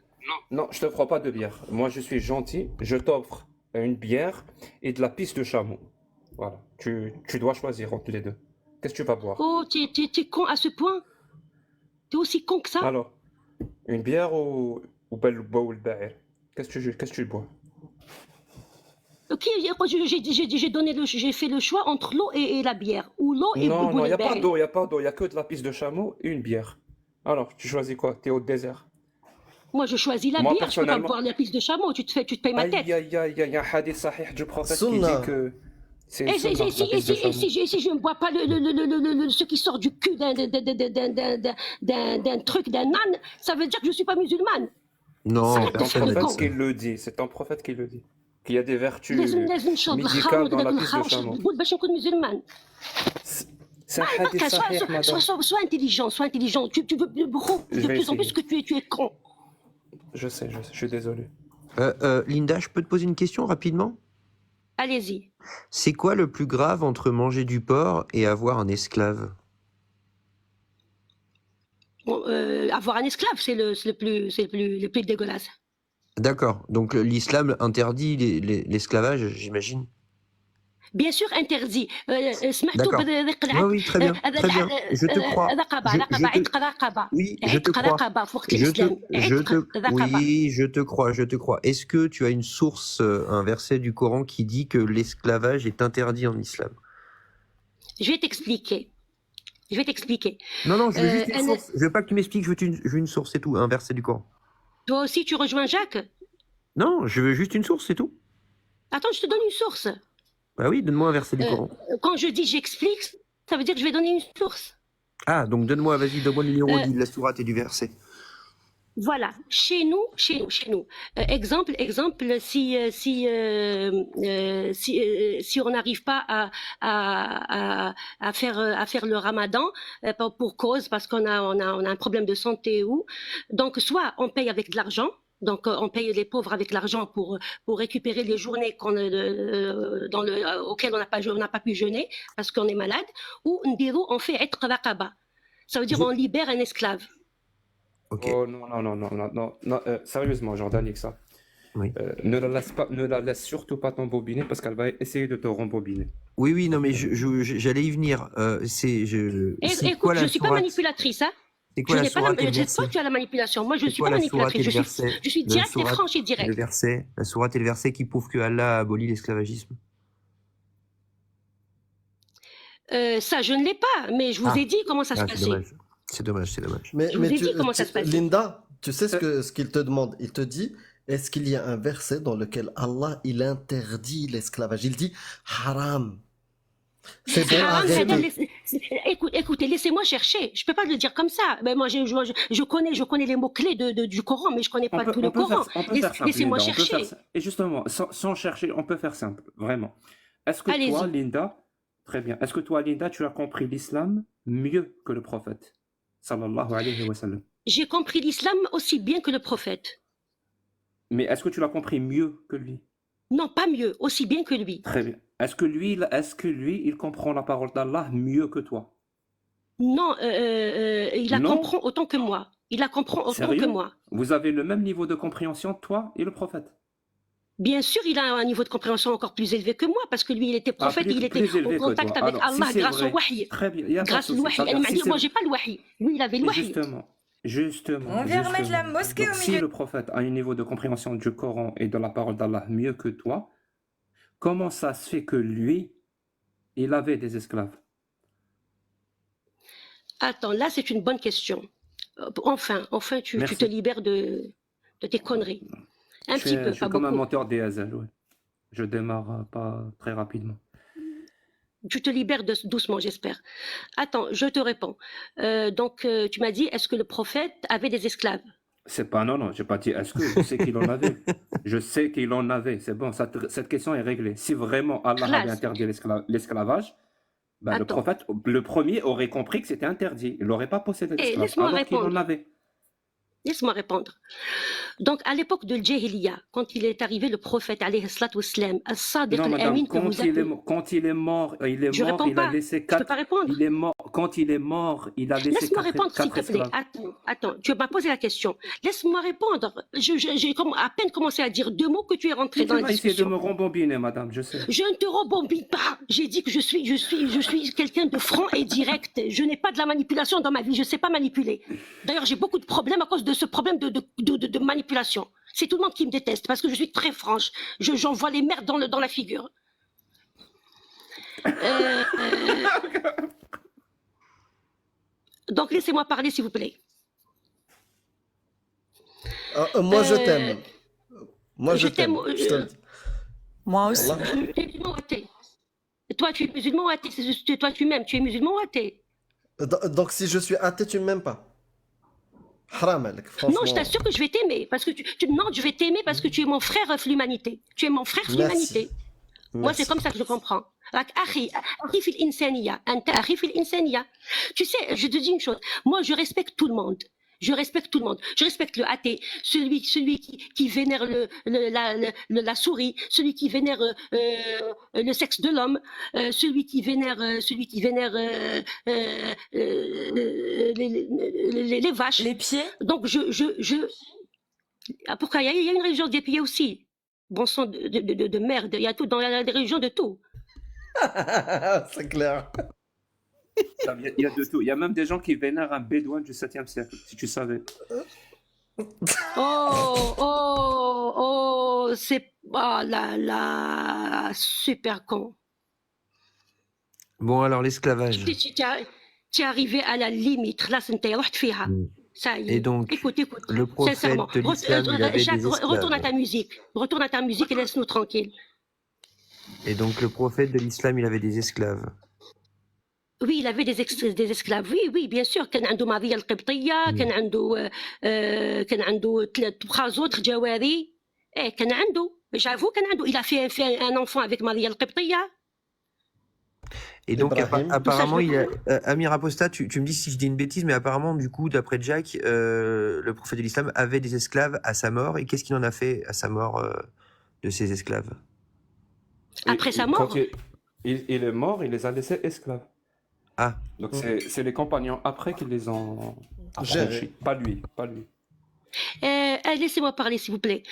Non, je te ferai pas de bière. Moi, je suis gentil. Je t'offre une bière et de la pisse de chameau. Voilà. Tu dois choisir entre les deux. Qu'est-ce que tu vas boire? Oh, t'es con à ce point? T'es aussi con que ça? Alors, une bière ou le ba'ir? Qu'est-ce que tu bois? Ok, j'ai fait le choix entre l'eau et la bière. Ou l'eau et Non, il n'y a pas le d'eau, il n'y a que de la pisse de chameau et une bière. Alors, tu choisis quoi? T'es au désert. Moi, je choisis la bière, je peux pas boire la pisse de chameau, tu te payes ma tête. Il y a un hadith sahih du prophète qui dit que c'est et si je ne bois pas ce qui sort du cul d'un truc, d'un âne, ça veut dire que je ne suis pas musulmane. Non, c'est ton prophète qui le dit. C'est ton prophète qui le dit. Qu'il y a des vertus médicales dans la pisse de chameau. C'est un hadith sahih, madame. Sois intelligent. Tu veux de plus en plus que tu es con. je sais, je suis désolé. Linda, je peux te poser une question rapidement? Allez-y. C'est quoi le plus grave entre manger du porc et avoir un esclave? Bon, avoir un esclave, c'est le plus dégueulasse. D'accord. Donc l'islam interdit l'esclavage, j'imagine? Bien sûr, interdit. D'accord. Oui, très bien. Très bien. Je te crois. Oui, je te crois. Oui, je te crois, je te crois. Est-ce que tu as une source, un verset du Coran qui dit que l'esclavage est interdit en islam? Je vais t'expliquer. Non, je veux juste une source. Je veux pas que tu m'expliques, je veux une source, c'est tout. Un verset du Coran. Toi aussi, tu rejoins Jacques? Non, je veux juste une source, c'est tout. Attends, je te donne une source. Bah oui, donne-moi un verset du Coran. Quand je dis j'explique, ça veut dire que je vais donner une source. Ah, donc donne-moi le numéro de la sourate et du verset. Voilà, chez nous. Exemple, si on n'arrive pas à faire le Ramadan pour cause parce qu'on a un problème de santé donc soit on paye avec de l'argent. Donc, on paye les pauvres avec l'argent pour récupérer les journées auxquelles on n'a pas pu jeûner parce qu'on est malade. Ou on fait être raqaba. Ça veut dire on libère un esclave. Okay. Oh non, sérieusement, Jordan, ça. Oui. Ne la laisse surtout pas t'embobiner parce qu'elle va essayer de te rembobiner. Oui, non, mais j'allais y venir. Écoute, je ne suis pas manipulatrice, hein. C'est quoi la sourate et le verset? Toi, tu as la manipulation. Moi, je ne suis pas manipulatrice. Je suis directe et franche et directe. La sourate et le verset qui prouvent que Allah a aboli l'esclavagisme. Ça, je ne l'ai pas, mais je vous ai dit comment ça se passait. C'est dommage. Mais je vous ai dit comment ça se passait. Linda, tu sais ce qu'il te demande? Il te dit, est-ce qu'il y a un verset dans lequel Allah, il interdit l'esclavage? Il dit haram. C'est bon, arrêtez. Écoutez, laissez-moi chercher. Je peux pas le dire comme ça. Mais moi, je connais les mots-clés du Coran, mais je connais pas tout le Coran. Laissez-moi chercher. Et justement, sans chercher, on peut faire simple, vraiment. Est-ce que toi, Linda, très bien, est-ce que toi, Linda, tu as compris l'islam mieux que le prophète? Sallallahu alayhi wa sallam. J'ai compris l'islam aussi bien que le prophète. Mais est-ce que tu l'as compris mieux que lui? Non, pas mieux, aussi bien que lui. Très bien. Est-ce que lui, il comprend la parole d'Allah mieux que toi? Non, il la comprend autant que moi. Il la comprend autant que moi. Vous avez le même niveau de compréhension, toi et le prophète? Bien sûr, il a un niveau de compréhension encore plus élevé que moi, parce que lui, il était prophète, il était en contact avec Allah grâce au wahy. Très bien. Grâce au wahy. Moi, j'ai pas le wahy. Lui, il avait le wahy. Justement. On vient remettre la mosquée au milieu. Si le prophète a un niveau de compréhension du Coran et de la parole d'Allah mieux que toi, comment ça se fait que lui, il avait des esclaves? Attends, là, c'est une bonne question. Enfin, tu te libères de tes conneries. Un petit peu, pas beaucoup. Je suis comme un moteur diesel, oui. Je démarre pas très rapidement. Tu te libères doucement, j'espère. Attends, je te réponds. Donc, tu m'as dit, est-ce que le prophète avait des esclaves? C'est pas, non, j'ai pas dit est-ce que, je sais qu'il en avait. Je sais qu'il en avait, c'est bon, cette question est réglée. Si vraiment Allah avait interdit l'esclavage, ben, le prophète, le premier aurait compris que c'était interdit. Il n'aurait pas possédé l'esclavage, alors qu'il en avait. Laisse-moi répondre. Donc, à l'époque de Jahiliya, quand il est arrivé le prophète, alayhi salatu wassalam, as-sadiq al-amin, quand il est mort, il a laissé 4... Je peux pas répondre. Quand il est mort, il a laissé 4... Laisse-moi répondre, s'il te plaît. Attends, tu m'as posé la question. Laisse-moi répondre. J'ai à peine commencé à dire 2 mots que tu es rentré dans la discussion. Essayez de me rembobiner, madame, je sais. Je ne te rembobine pas. J'ai dit que je suis quelqu'un de franc et direct. Je n'ai pas de la manipulation dans ma vie. Je ne sais pas manipuler. D'ailleurs, j'ai beaucoup de problèmes à cause de ce problème de manipulation. C'est tout le monde qui me déteste parce que je suis très franche. J'envoie les merdes dans la figure. Donc laissez-moi parler, s'il vous plaît. Moi, je t'aime. Moi, je t'aime. Moi aussi. Tu es musulman ou athée? Toi, tu es musulman ou athée? Toi, tu m'aimes. Tu es musulman ou athée? Donc, si je suis athée, tu ne m'aimes pas? Non, je t'assure que je vais t'aimer. Parce que non, je vais t'aimer parce que tu es mon frère l'humanité. Tu es mon frère l'humanité. Moi, c'est comme ça que je comprends. Tu sais, je te dis une chose. Moi, je respecte tout le monde. Je respecte tout le monde. Je respecte le athée, celui qui vénère la souris, celui qui vénère le sexe de l'homme, celui qui vénère les vaches. Les pieds? Donc ah, pourquoi il y a une religion des pieds aussi. Bon sang de merde. Il y a tout dans la religion de tout. C'est clair. Il y a de tout. Il y a même des gens qui vénèrent un bédouin du 7e siècle, si tu savais. C'est oh là là, super con. Bon, alors l'esclavage. Tu es arrivé à la limite. Là, c'est fiha. Ça y est. Et donc, écoute, le prophète sincèrement. de l'islam, il avait des Retourne à esclaves. ta musique. Retourne à ta musique et laisse-nous tranquille. Et donc, le prophète de l'islam, il avait des esclaves. Oui, il avait des esclaves. Oui, bien sûr. كان عنده ماريا القبطية، كان عنده 3 autres جواري. كان عنده. J'avoue كان عنده. Il a fait un enfant avec Maria القبطية. Et donc, Ibrahim. apparemment, Amir Apostat, tu me dis si je dis une bêtise, mais apparemment, du coup, d'après Jack, le prophète de l'islam avait des esclaves à sa mort. Et qu'est-ce qu'il en a fait à sa mort de ses esclaves? Après sa mort. Quand il est mort, il les a laissés esclaves. Ah, Donc c'est les compagnons après qui les ont Gérés. affranchis. Pas lui. Laissez-moi parler, s'il vous plaît.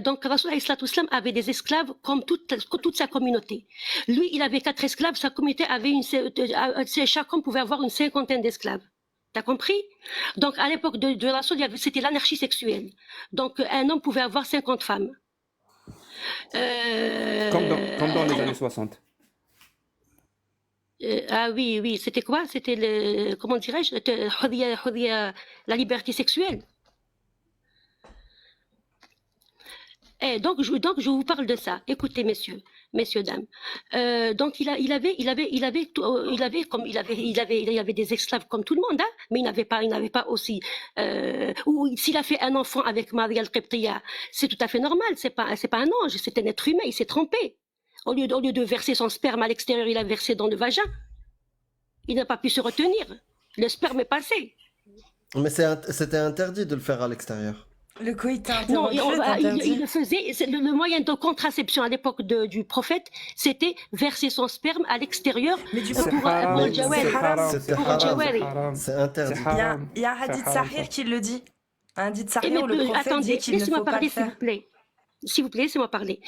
Donc, Rasoul alayhi salatu wassalam avait des esclaves comme toute sa communauté. Lui, il avait 4 esclaves, sa communauté avait chaque homme pouvait avoir une 50aine d'esclaves. T'as compris? Donc, à l'époque de Rasoul, c'était l'anarchie sexuelle. Donc, un homme pouvait avoir 50 femmes. Comme dans les années 60. Ah oui, c'était quoi? C'était comment dirais-je? La liberté sexuelle. Donc je vous parle de ça. Écoutez, messieurs, dames. Donc il avait des esclaves comme tout le monde, hein, mais il n'avait pas aussi. Ou s'il a fait un enfant avec Maria al-Qibtiya, c'est tout à fait normal. C'est pas un ange, c'est un être humain. Il s'est trompé. Au lieu de verser son sperme à l'extérieur, il a versé dans le vagin. Il n'a pas pu se retenir. Le sperme est passé. Mais c'était interdit de le faire à l'extérieur. Le coït Non, interrompu, il le faisait. Le moyen de contraception à l'époque du prophète, c'était verser son sperme à l'extérieur Mais du pour coup, le jawari. C'était Pour le jawari. C'est interdit. il y a un hadith sahih qui le dit. Un hadith sahih où le prophète Attendez, dit qu'il ne laissez-moi faut pas parler, le s'il faire. vous plaît. S'il vous plaît, laissez-moi parler.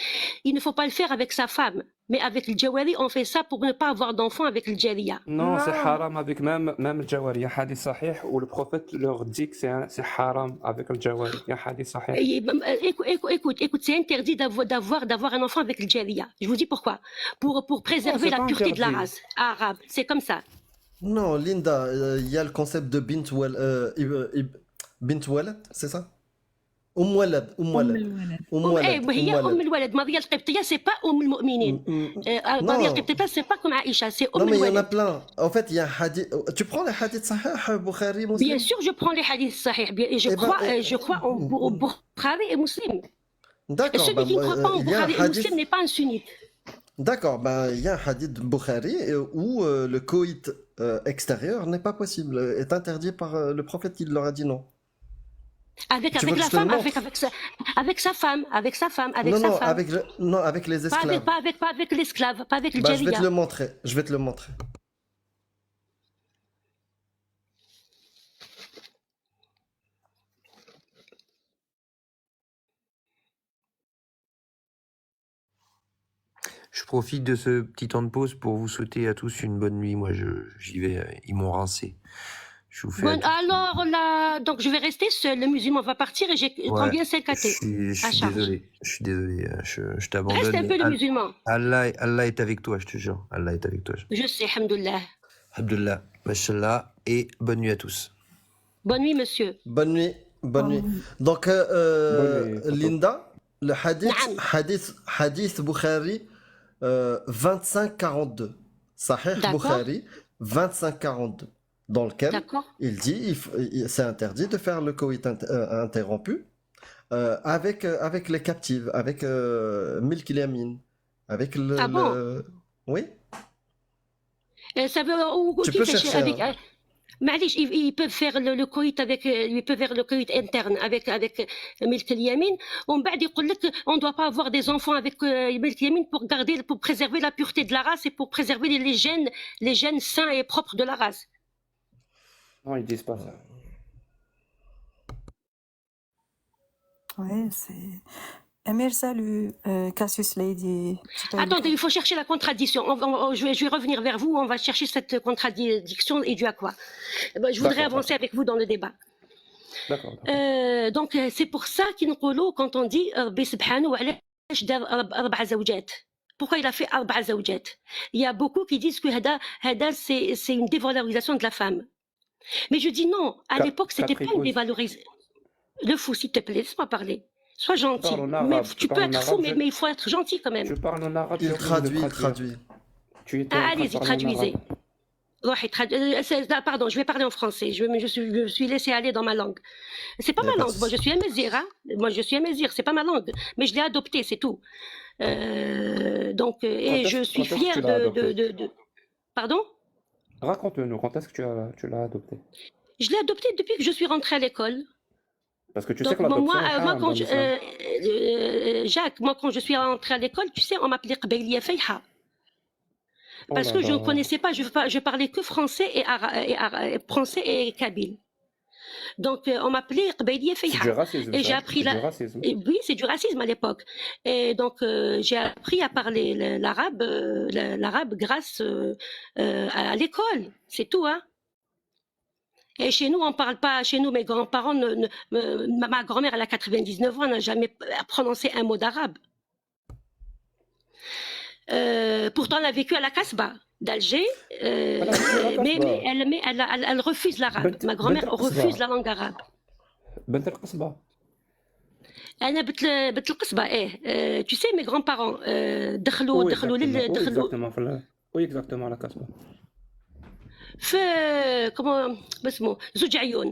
Il ne faut pas le faire avec sa femme, mais avec le jawari, on fait ça pour ne pas avoir d'enfant avec le jariya. Non, c'est Non. haram avec même le jawari. Il y a un hadith sahih où le prophète leur dit que c'est haram avec le jawari. Il y a un hadith sahih. Écoute, c'est interdit d'avoir un enfant avec le jariya. Je vous dis pourquoi. Pour préserver c'est la pas pureté de la interdit. race arabe. C'est comme ça. Non, Linda, il y a le concept de bint walad, c'est ça? Walad. هي أم الولد ماريا القبطية c'est pas أم المؤمنين. ماريا القبطية c'est pas comme Aïcha, c'est Non, أم mais il y en a الولد. plein. En fait, il y a un hadith. Tu prends les hadiths sahih, Bukhari, Muslim? Bien sûr, je prends les hadiths sahih. Et je crois au Bukhari et Muslim. D'accord. Celui qui ne croit pas au il y a un Bukhari et hadith. Muslim n'est pas un sunnite. D'accord, il y a un hadith de Bukhari où le coït extérieur n'est pas possible, est interdit par le prophète qui leur a dit non. Avec Tu veux la que je te le femme, montre? avec sa femme, avec sa femme. Avec les esclaves. Pas avec l'esclave, pas avec le Je vais te jariya. le montrer. Je vais te le montrer. je profite de ce petit temps de pause pour vous souhaiter à tous une bonne nuit. Moi, j'y vais. Ils m'ont rincé. Je vous fais. Bon, alors là, donc je vais rester seul. Le musulman va partir et j'ai combien 5 athées Je à suis charge. désolé. Je Reste t'abandonne. un peu le musulman. Allah est avec toi, je te jure. Allah est avec toi. Je sais, alhamdoulilah. Abdullah, mashallah, et bonne nuit à tous. Bonne nuit, monsieur. Bonne nuit. Donc, Bonne nuit. Linda, le Naam. hadith Bukhari 2542. Sahih D'accord. Bukhari 2542. Dans lequel D'accord. il dit c'est interdit de faire le coït interrompu avec les captives, avec Milk Yamin, avec Ah bon? Oui. Ça veut Tu qui peux fait chercher, avec معليش ils peuvent faire le coït avec ils peuvent faire le coït interne avec ملك اليمين ومن بعد يقول لك on doit pas avoir des enfants avec ملك اليمين pour préserver la pureté de la race et pour préserver les gènes sains et propres de la race. Non, ils disent pas ça. Ouais, c'est. Amir, salut. Cassius Lady. Attendez, il faut chercher la contradiction. Je vais revenir vers vous. On va chercher cette contradiction et due à quoi. Je voudrais avancer avec vous dans le débat. D'accord. Donc, c'est pour ça qu'il nous dit, quand on dit ربي سبحانه وعلاش دار 4 زوجات. Pourquoi il a fait 4 زوجات? Il y a beaucoup qui disent que هذا c'est une dévalorisation de la femme. Mais je dis non. À l'époque, c'était pas une dévalorisation. Le fou, s'il te plaît, laisse-moi parler. Sois gentil. Mais tu peux être fou, mais il faut être gentil quand même. Je parle en arabe. Il traduit. Tu étais allez-y, traduisez. Pardon, je vais parler en français. Je me suis laissé aller dans ma langue. C'est pas ma langue. Moi, je suis amazir. Hein? Moi, je suis amazir. C'est pas ma langue. Mais je l'ai adoptée, c'est tout. Donc, et je suis fière de... Pardon? Raconte-nous, quand est-ce que tu l'as adoptée? Je l'ai adoptée depuis que je suis rentrée à l'école. Parce que tu sais que l'adoption moi, quand Jacques, moi, quand je suis rentrée à l'école, tu sais, on m'appelait Qbailiya Fayha. Parce que je ne connaissais pas, je parlais que français et kabyle. Donc, on m'appelait Qbailiya Fayha. C'est du racisme. Et j'ai appris oui, c'est du racisme à l'époque. Et donc, j'ai appris à parler l'arabe grâce à l'école. C'est tout, hein. Et chez nous, on ne parle pas, chez nous, mes grands-parents, ma grand-mère, elle a 99 ans, n'a jamais prononcé un mot d'arabe. Pourtant, elle a vécu à la Casbah d'Alger, mais elle refuse l'arabe. Ma grand-mère refuse la langue arabe. بنت القصبة. أنا بنت القصبة إيه. Tu sais, mes grands-parents دخلوا Oui, exactement, la Casbah. في كما اسمه زوج عيون.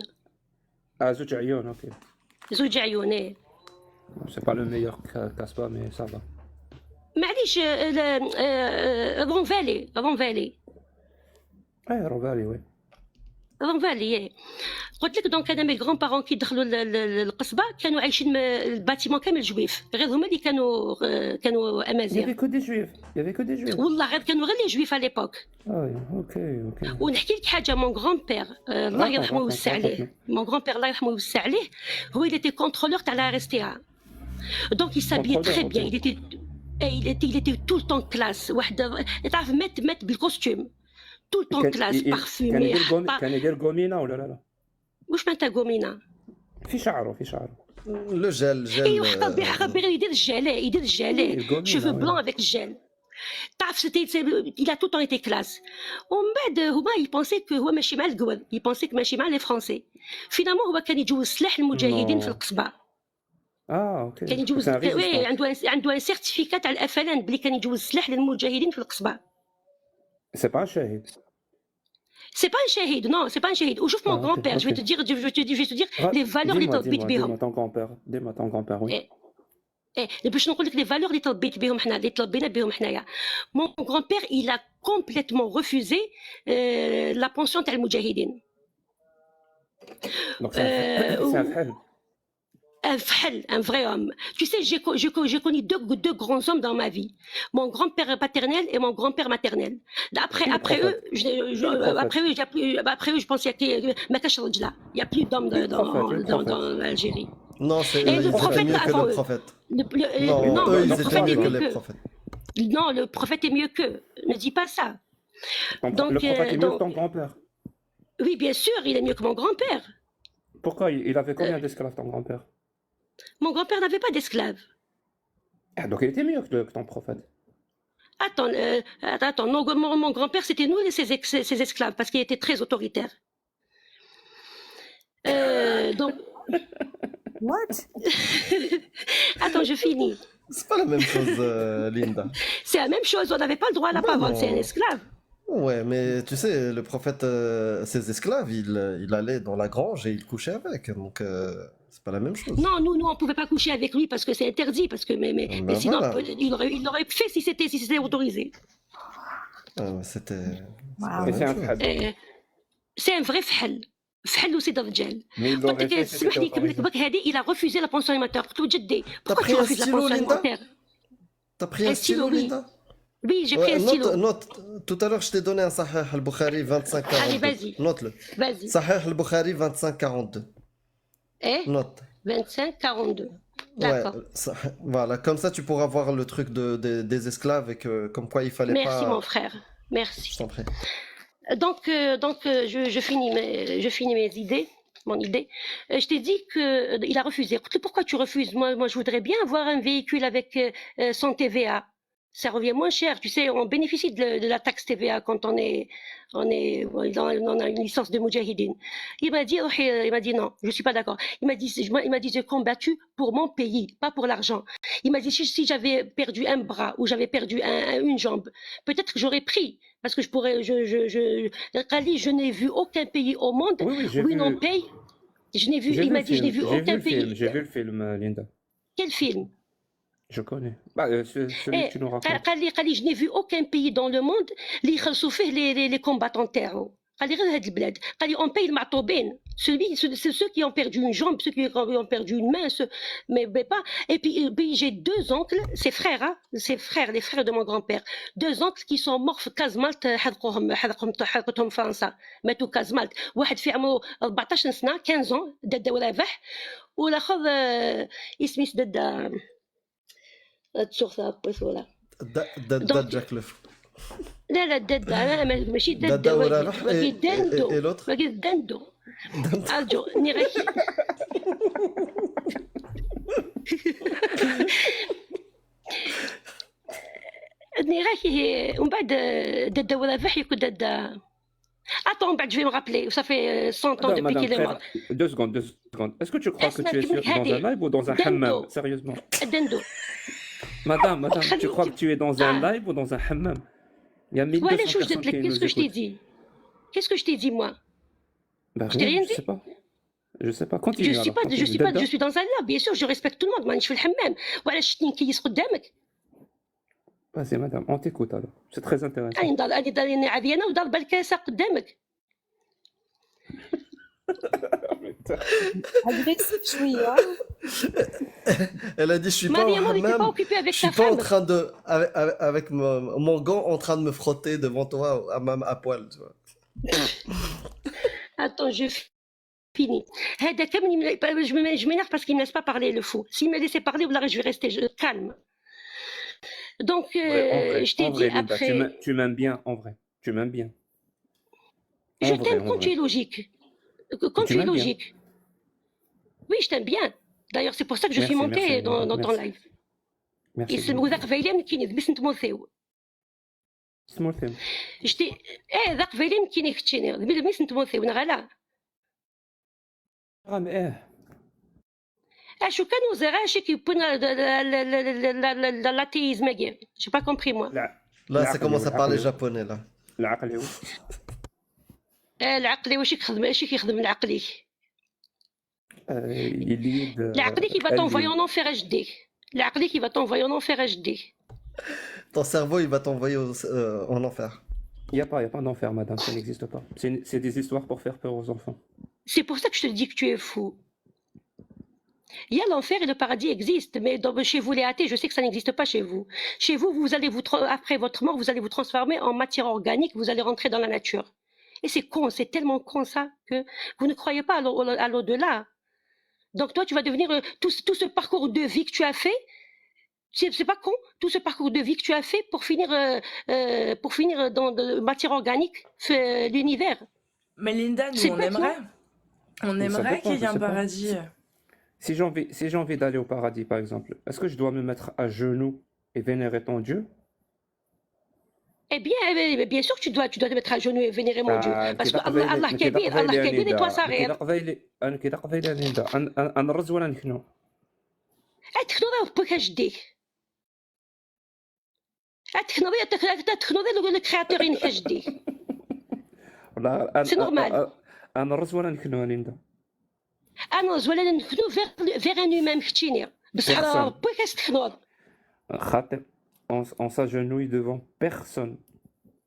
زوج عيون, ok. زوج عيون إيه. C'est pas le meilleur Casbah, mais ça va. معليش رونفالي رونفالي oui. رونفالي قلت لك دونك انا مي غران بارون كي دخلوا القصبه كانوا عايشين الباتيمون كامل جويف غير هما اللي كانوا امازيغ. Il y avait que des juifs. والله غير كانوا غير لي جويف على ليبوك. اوكي. ونحكي لك حاجه مون غران بير الله يرحمه ويوسع عليه. مون غران بير الله يرحمه ويوسع عليه هو اللي تي كونترولور تاع لا ريستيرا. دونك يسابيي تري بيان il était tout le temps classe. واحد تعرف مات بالكوستيم tout le temps classe parfumé. كان يدير قومينا ولا لا؟ واش معناتها قومينا؟ في شعره. لو جل ايوا حقا يدير الجاليه شوفو بلون افيك الجال. تعرف il a tout le temps été classe. ومن بعد هما يبونسي كو هو ماشي مع القواد، يبونسي كو ماشي مع لي فرونسي. فينامون هو كان يجوز سلاح المجاهدين في القصبه. اوكي. كان يجوز وي عنده سيرتيفيكا تاع الافلان بلي كان يجوز سلاح للمجاهدين في القصبه. سي با شهيد. C'est pas un shahid, non, c'est pas un shahid. Ou juste mon grand-père, je vais te dire les valeurs اللي تربيت بهم. ديما ton grand-père, oui. باش نقول لك les valeurs اللي تربيت بهم حنا، اللي تربينا بهم حنايا. Mon grand-père, il a complètement refusé la pension تاع المجاهدين. Donc c'est un frère. Un vrai homme. Tu sais, j'ai connu deux grands hommes dans ma vie. Mon grand-père paternel et mon grand-père maternel. Après eux, je pense qu'il y a plus d'hommes dans l'Algérie. Non, le prophète mieux que le prophète. Non, ils étaient mieux que les prophètes. Non, le prophète est mieux qu'eux. Ne dis pas ça. Donc, le prophète est mieux que ton grand-père? Oui, bien sûr, il est mieux que mon grand-père. Pourquoi? Il avait combien d'esclaves, ton grand-père? Mon grand-père n'avait pas d'esclaves. Donc il était mieux que ton prophète. Attends, mon grand-père, c'était nous ses esclaves, parce qu'il était très autoritaire. Donc... What? Attends, je finis. C'est pas la même chose, Linda. C'est la même chose, on n'avait pas le droit à la parole, c'est un esclave. Ouais, mais tu sais, le prophète, ses esclaves, il allait dans la grange et il couchait avec, donc... C'est pas la même chose. Non, nous, on pouvait pas coucher avec lui parce que c'est interdit, parce que mais sinon voilà. il aurait fait si c'était autorisé. C'était. Wow. Mais c'est un سي ان فري فحل فحل وسيد الرجال. Mais il قلت l'aurait لك fait, سمح c'était لي نكمل لك autorisé. برك هذه il a refusé la pension alimentaire. قلت له جدي T'as pourquoi pris tu un refuses la stylo, pension Linda? alimentaire. T'as pris un Un stylo, stylo, oui. Linda? Oui, j'ai pris Ouais, un stylo. note. Tout à l'heure, je t'ai donné un Sahih al-Bukhari Allez, 2542. vas-y. Note-le. Vas-y. Sahih al-Bukhari 2542. Eh Note. 25 42. Ouais, D'accord. voilà. Comme ça, tu pourras voir le truc des esclaves et que, comme quoi il fallait Merci pas. mon frère. Merci. Je t'en prie. Donc, je finis mes idées, mon idée. Je t'ai dit qu'il a refusé. Écoute, pourquoi tu refuses? Moi, je voudrais bien avoir un véhicule avec son TVA. Ça revient moins cher. Tu sais, on bénéficie de la taxe TVA quand on a une licence de Moudjahidine. Il m'a dit non, je suis pas d'accord. Il m'a dit j'ai combattu pour mon pays, pas pour l'argent. Il m'a dit si j'avais perdu un bras ou j'avais perdu une jambe, peut-être que j'aurais pris. Parce que je pourrais, Khalid, je n'ai vu aucun pays au monde Oui, j'ai où ils vu. n'ont payé. Il m'a dit, je n'ai vu aucun pays. J'ai vu le film, Linda. Quel film? Je connais. Bah, celui que tu nous racontes. Khalid, je n'ai vu aucun pays dans le monde اللي يخلصوا فيه les combattants تاعو. قال غير هاد البلاد. قال لي on paye المعطوبين. C'est ceux qui ont perdu une jambe, ceux qui ont perdu une main, mais pas. Et puis j'ai deux oncles, ses frères, hein, les frères de mon grand-père. Deux oncles qui sont morts في كازمالت حرقتهم فرنسا. ماتوا كازمالت. واحد في عمره 14 سنة 15 ans داد ورافح والاخر اسمه داد تشوف ولا. Dad Jack le Fou. لا دادا انا ماشي Dada ورافح باقي et دندو l'autre? باقي دندو ارجو اني غير اني غير ومن بعد دادا ورافح يكون دادا Attends, je vais me rappeler. Ça fait 100 ans Attends, depuis madame, qu'il est mort. frère, 2 secondes. Est-ce que tu crois que tu es dans un live ou dans un Dendo. hammam? Sérieusement. Dendo. Madame, tu crois que tu es dans un Ah. live ou dans un hammam? Il y a 1200 Voilà, je personnes te qui qu'est-ce nous que je t'ai écoutent. dit? Qu'est-ce que je t'ai dit, moi? Bah, Je t'ai rien je dit. sais pas. Je sais pas. Continue Je suis alors, continue. je suis dans un lab, bien sûr, je respecte tout le monde. مانيش في الحمام. ولا شتني نكيس قدامك. Vas-y, madame, on t'écoute alors. C'est très intéressant. أنا ضاريني عافية وضاربة الكاسة قدامك. agressif شويه. Elle a dit, je suis pas en Mariam, il était pas hammam, occupé avec je suis sa pas en femme. train de, avec mon gant en train de me frotter devant toi au hammam à poil, tu vois. Attends, je finis. هذا كامل je m'énerve parce qu'il me laisse pas parler le fou. S'il me laissait parler, والله je vais rester calme. Donc, Ouais, je t'ai en dit vrai, Linda, après. tu m'aimes bien, en vrai. Tu m'aimes bien. Je En vrai, t'aime en quand tu vrai. es logique. Quand Tu tu es m'aimes bien. logique. Oui, je t'aime bien. D'ailleurs, c'est pour ça que je suis Merci, montée merci, dans ton merci. live. Merci. يسمعوا ذاك فايلة مسكين بس نتموثيو. Small thing. شتي ذاك فايلة مسكين يختشيني بس نتموثيو نغلا. شو كانوا زراعة كي يبون l'athéisme كاع. J'ai pas compris moi. Là, ça commence à parler العقل japonais, là. العقل هو. العقلي واش يخدم كيخدم العقلي. يليد العقلي qui va t'envoyer en enfer HD. العقلي qui va t'envoyer en enfer HD. Ton cerveau, il va t'envoyer en enfer. Il n'y a pas d'enfer, madame, ça n'existe pas. C'est des histoires pour faire peur aux enfants. C'est pour ça que je te dis que tu es fou. Il y a l'enfer et le paradis existent, mais chez vous les athées, je sais que ça n'existe pas chez vous. Chez vous, après votre mort, vous allez vous transformer en matière organique, vous allez rentrer dans la nature. Et c'est con, c'est tellement con ça, que vous ne croyez pas à l'au-delà. Donc toi, tu vas devenir tout ce parcours de vie que tu as fait. C'est pas con, tout ce parcours de vie que tu as fait pour finir dans de matière organique, l'univers. Mais Linda, nous, C'est on bête, aimerait. On Mais ça aimerait dépend, qu'il y ait je un sais pas. paradis. Si j'ai envie d'aller au paradis, par exemple, est-ce que je dois me mettre à genoux et vénérer ton Dieu? Eh bien sûr que tu dois te mettre à genoux et vénérer mon Dieu. Parce que Allah Kabir et toi Sarir. أنا كده قبيلة يا ليندا. أنا الرز ولا نحنو. تخنوضي بوكا جديك. تخنوضي لو كرياتور إنك جديك. C'est normal. أنا الرز ولا نحنو يا ليندا. أنا زولا نخنو vers un humain مختيني. بصح بوكا تخنوض. خاطر on s'agenouille devant personne.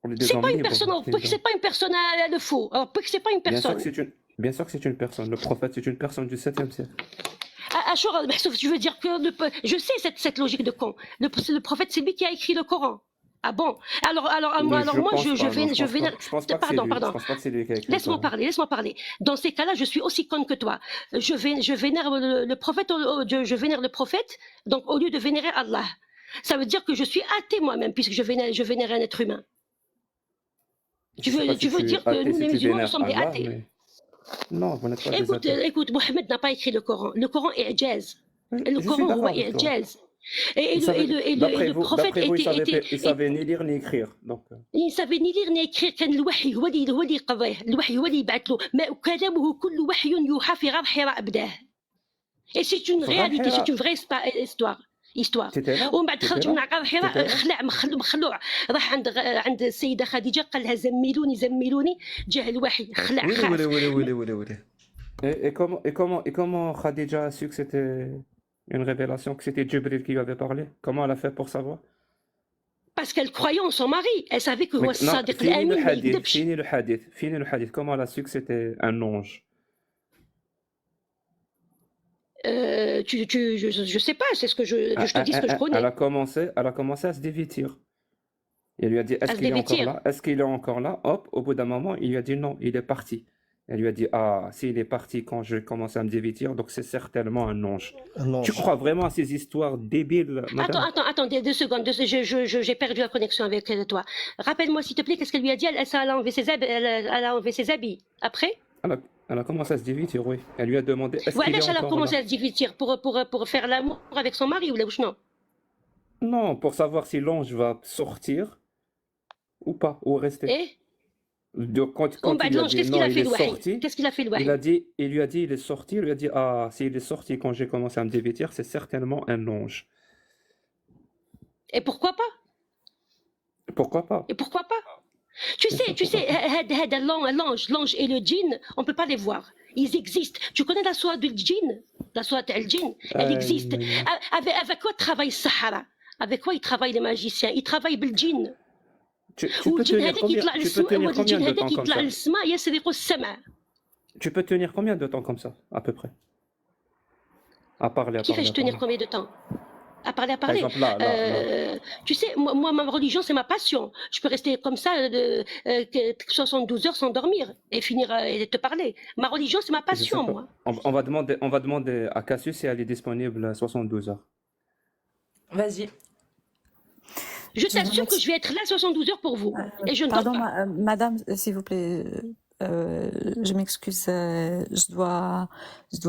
On est des C'est hommes pas une libres, personne, on peut que Linda. c'est pas une personne le faux. Alors, peut que c'est pas une Bien sûr que personne. bien sûr que c'est une personne. Le prophète, c'est une personne du 7e siècle. Ashura, je veux dire que je sais cette logique de con. Le prophète, c'est lui qui a écrit le Coran. Ah bon? Alors Mais moi, je pense pas, non, je vais. je pense pas que c'est lui. Je pense pas que c'est lui qui a écrit le Laisse-moi Coran. parler. Dans ces cas-là, je suis aussi conne que toi. Je vénère le prophète, je vénère le prophète, donc au lieu de vénérer Allah. Ça veut dire que je suis athée moi-même, puisque je vénère un être humain. Je sais pas si Tu veux tu es dire que athée, nous, si les tu musulmans, nous vénères sommes des Allah, athées. mais non, vous n'êtes pas des athées. Écoute, Mohammed n'a pas écrit le Coran. Le Coran est jazz. Le Je suis Coran d'accord est avec toi. jazz. Et le prophète il savait ni lire ni écrire. Donc, il savait ni lire ni écrire. كان الوحي هو اللي قضاه. الوحي هو اللي يبعث له. ما كلامه كل وحي يوحى في غار حراء بداه. Et c'est une في غار réalité, c'est حراء. une vraie histoire. T'étais là? ومن بعد T'étais خرج là? من غار حراء T'étais là? خلع مخلوع راح عند السيدة خديجة قال لها زملوني جاه الوحي خلع ويلي خاف. ويلي. Et comment Khadija a su que c'était une révélation, que c'était Jibril qui lui avait parlé? Comment elle a fait pour savoir? Parce qu'elle croyait en son mari. Elle savait que Mais هو non, الصادق الأمين ما يكذبش. Fini le hadith. Comment elle a su que c'était un ange? Je sais pas, c'est ce que je te dis ce que je connais. Elle a commencé à se dévêtir. Il lui a dit, est-ce se qu'il est encore dévêtir. là? Est-ce qu'il est encore là? Hop, au bout d'un moment, il lui a dit non, il est parti. Elle lui a dit, ah, s'il est parti quand je commençais à me dévêtir, donc c'est certainement un ange. Non, Tu crois vraiment à ces histoires débiles, madame? Attends, 2 secondes. J'ai perdu la connexion avec toi. Rappelle-moi, s'il te plaît, qu'est-ce qu'elle lui a dit? Elle a enlevé ses habits. Après? Elle a commencé à se dévêtir, oui. Elle lui a demandé, est-ce qu'il وعلاش est elle a encore commencé là? à se divertir pour faire l'amour avec son mari ou non? Non, pour savoir si l'ange va sortir ou pas, ou rester. Et Donc, quand ومن il بعد lui a l'ange, dit qu'est-ce non, qu'il a il fait est الوحي؟ sorti, Qu'est-ce qu'il a fait il الوحي؟ lui a dit, il est sorti, il lui a dit, ah, s'il est sorti quand j'ai commencé à me dévêtir, c'est certainement un ange. Et pourquoi pas? Pourquoi pas? Et pourquoi pas? Tu sais, l'ange et le djinn, on peut pas les voir. Ils existent. Tu connais la soie du djinn? La soie du djinn, elle existe. Avec quoi travaille Sahara? Avec quoi ils travaillent les magiciens? Ils travaillent bil djinn. Tu peux tenir combien de temps comme ça? Tu peux tenir combien de temps comme ça, à peu près? À parler, à Qui parler, fait-je à tenir parler. combien de temps? À parler. Par exemple, là. Tu sais, moi, ma religion, c'est ma passion. Je peux rester comme ça 72 heures sans dormir et finir et te parler. Ma religion, c'est ma Je sais passion, pas. moi. On va demander à Cassius si elle est disponible 72 heures. Vas-y. Je t'assure que je vais être là 72 heures pour vous. Et je ne dors Pardon, pas. madame, s'il vous plaît, je m'excuse, je dois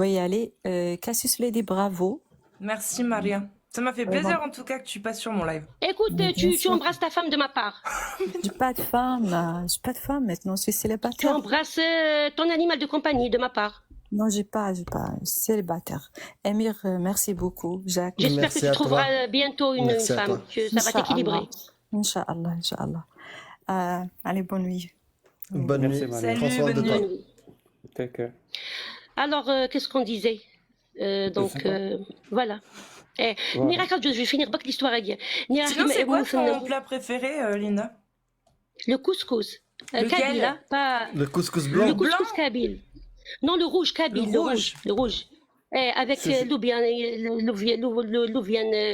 y aller. Cassius Lady, bravo. Merci Maria. Ça m'a fait plaisir en tout cas que tu passes sur mon live. Écoute, Mais bien tu sûr. embrasses ta femme de ma part. J'ai pas de femme, maintenant, je suis Tu célibataire. embrasses ton animal de compagnie de ma part. Non, j'ai pas, célibataire. Emir, merci beaucoup. Jacques. J'espère Merci que tu à toi. trouveras bientôt une Merci à femme. toi. Ça va t'équilibrer. Inch'Allah, Inch'Allah. Allez, bonne nuit. Bonne Merci, nuit. Maria. Prends soin de Salut, toi. bonne Bonne nuit. Take care. Alors, qu'est-ce qu'on disait? Donc, sais pas. voilà. Voilà. Nira je vais finir bak l'histoire à dire. Sinon, c'est quoi ton plat préféré, Linda? Le couscous. Lequel? Kabyle, pas Le couscous le blanc. couscous kabyle. Non, le rouge kabyle, le rouge. Avec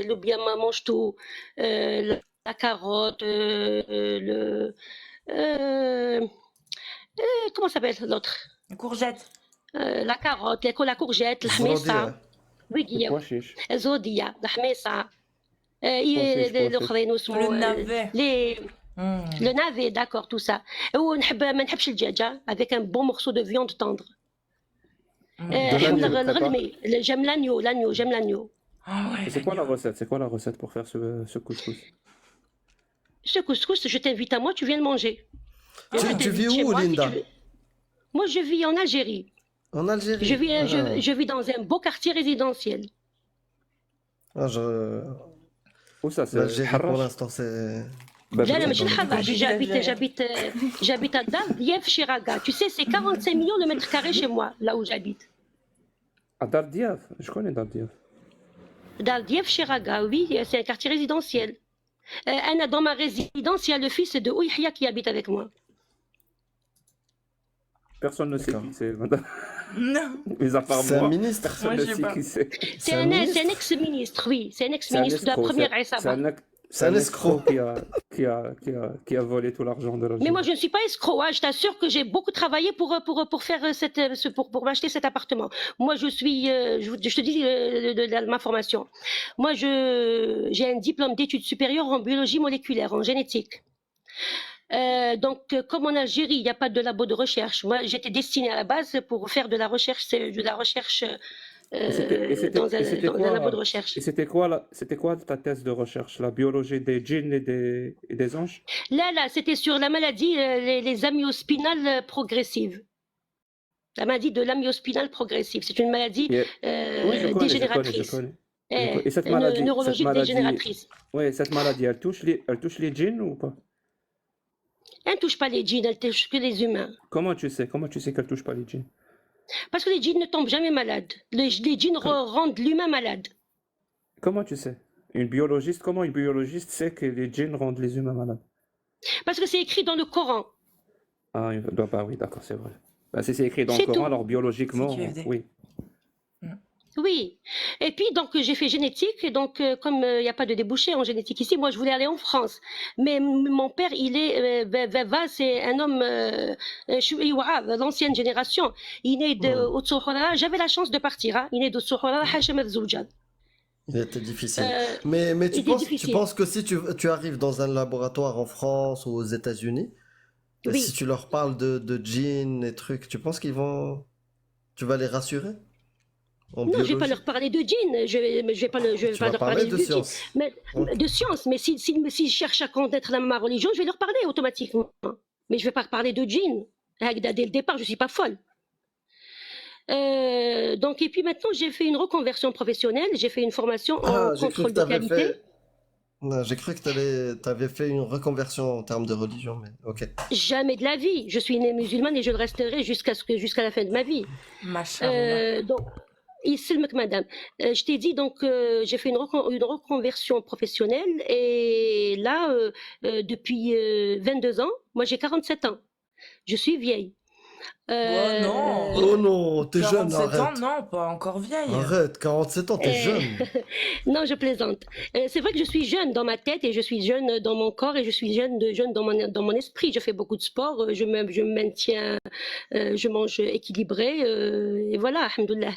l'oubien mange tout, la carotte, comment s'appelle l'autre? Courgette. La carotte, la courgette, la hamissa. Oui, Le pois chiche. الزودية الحميصة بوشيش. الأخرين Le واسمه navet. le navet, d'accord, tout ça. ونحب ما نحبش الدجاجة avec un bon morceau de viande tendre. l'agneau, الغلمي j'aime l'agneau. Ah ouais. Et c'est quoi la recette? C'est quoi la recette pour faire ce couscous? Ce couscous, je t'invite à moi, tu viens le manger. Tu Je t'invite vis chez où, moi, si Linda? tu veux. Moi, je vis en Algérie. En Algérie. Je vis dans un beau quartier résidentiel. Où ça? C'est L'Algérie, pour Harrach? l'instant, c'est. لا لا Babylone. ماشي الحراج j'habite à Dar Diev chez Raga. Tu sais, c'est 45 millions le mètre carré chez moi, là où j'habite. À Dar Diaf. Je connais Dar Diaf. Dar Diev chez Raga, oui, c'est un quartier résidentiel. Dans ma résidence, il y a le fils de Ouyhia qui habite avec moi. Personne ne sait D'accord. qui c'est, madame. Non. Mis à part C'est un moi, ministre. personne Moi, ne je sais sait pas. qui c'est. C'est un ex-ministre, oui. C'est un C'est un ex-ministre de la escroc. première C'est Aïsaba. c'est un escroc. qui a volé tout l'argent de la Mais moi, ville. je ne suis pas escroc. Hein. Je t'assure que j'ai beaucoup travaillé pour faire pour m'acheter cet appartement. Moi, je suis, je te dis ma formation. Moi, j'ai un diplôme d'études supérieures en biologie moléculaire, en génétique. Donc, comme en Algérie, il n'y a pas de labo de recherche. Moi, j'étais destinée à la base pour faire de la recherche dans un labo de recherche. Et c'était quoi ta thèse de recherche? La biologie des djinns et des anges? Là, c'était sur la maladie, les amyospinales progressives. La maladie de l'amyospinale progressive. C'est une maladie Oui, je dégénératrice. connais. Eh, Et cette maladie, neurologique dégénératrice. ouais, cette maladie, elle touche les djinns ou pas? Elle ne touche pas les djinns, elle touche que les humains. Comment tu sais qu'elle touche pas les djinns? Parce que les djinns ne tombent jamais malades. Les djinns rendent l'humain malade. Comment tu sais? Comment une biologiste sait que les djinns rendent les humains malades? Parce que c'est écrit dans le Coran. Ah, oui, d'accord, c'est vrai. Ben, si c'est écrit dans le C'est Coran, tout. alors biologiquement, C'est QFD. oui. Oui. Et puis, donc, j'ai fait génétique. Et donc, comme il n'y a pas de débouché en génétique ici, moi, je voulais aller en France. Mais mon père, il est, c'est un homme, l'ancienne génération. Il est de Otsohora. J'avais la chance de partir. Hein. Il est d'Otsohora, Hachem Zoujad. Il était difficile. Euh, Mais il était difficile. tu penses que si tu arrives dans un laboratoire en France ou aux États-Unis, et Oui. si tu leur parles de djinns et trucs, tu penses tu vas les rassurer en Non, je ne vais pas biologie? leur parler de djinn, je vais pas Tu vas leur parler parler de djinn. science. Mais, Ok. de science, mais s'ils cherchent à connaître ma religion, je vais leur parler automatiquement. Mais je ne vais pas parler de djinn. Dès le départ, je ne suis pas folle. Donc, et puis maintenant, j'ai fait une reconversion professionnelle, j'ai fait une formation en J'ai cru que contrôle de t'avais qualité. fait... Non, j'ai cru que t'avais fait une reconversion en termes de religion, mais ok. Jamais de la vie. Je suis née musulmane et je le resterai jusqu'à la fin de ma vie. Machallah. Donc, Isselmek, madame. Je t'ai dit, donc, j'ai fait une reconversion professionnelle et là, depuis 22 ans, moi j'ai 47 ans. Je suis vieille. Oh non. Oh non, t'es jeune, 47 ans, arrête. non, pas encore vieille. Arrête, 47 ans, t'es jeune. Non, je plaisante. C'est vrai que je suis jeune dans ma tête et je suis jeune dans mon corps et je suis jeune dans mon esprit. Je fais beaucoup de sport, je me maintiens, je mange équilibré et voilà, alhamdoulilah.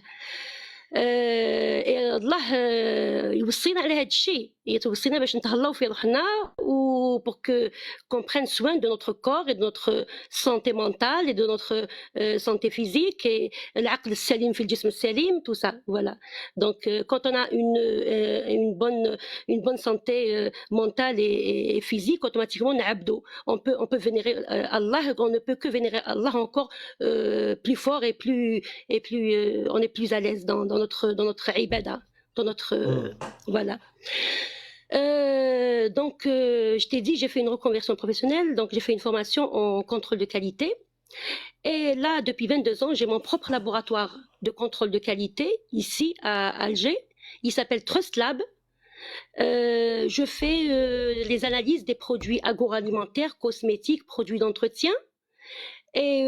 الله يوصينا على هذا الشيء يتوصينا باش نتهلاو في روحنا ou pour qu'on prenne soin de notre corps et de notre santé mentale et de notre santé physique et العقل السليم في الجسم السليم tout ça voilà donc quand on a une bonne santé mentale et physique automatiquement on peut vénérer Allah on ne peut que vénérer Allah encore plus fort et plus on est plus à l'aise dans notre ibada, dans notre voilà. Donc, je t'ai dit, j'ai fait une reconversion professionnelle, donc j'ai fait une formation en contrôle de qualité. Et là, depuis 22 ans, j'ai mon propre laboratoire de contrôle de qualité ici à Alger. Il s'appelle Trust Lab. Je fais les analyses des produits agroalimentaires, cosmétiques, produits d'entretien. Et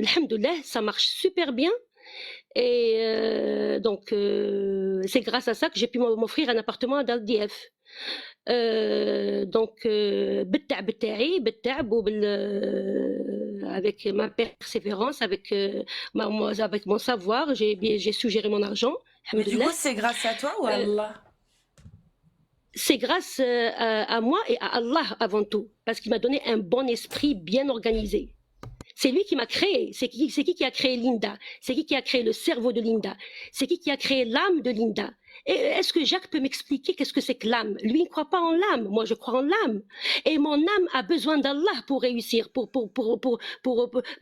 alhamdoulilah, ça marche super bien. Et donc, c'est grâce à ça que j'ai pu m'offrir un appartement à Daldiev. Donc, avec ma persévérance, avec mon savoir, j'ai su gérer mon argent. Mais du coup, c'est grâce à toi ou à Allah? C'est grâce à moi et à Allah avant tout, parce qu'il m'a donné un bon esprit bien organisé. C'est lui qui m'a créé. C'est qui a créé Linda? C'est qui a créé le cerveau de Linda? C'est qui a créé l'âme de Linda? Et est-ce que Jacques peut m'expliquer qu'est-ce que c'est que l'âme? Lui, il ne croit pas en l'âme. Moi, je crois en l'âme. Et mon âme a besoin d'Allah pour réussir.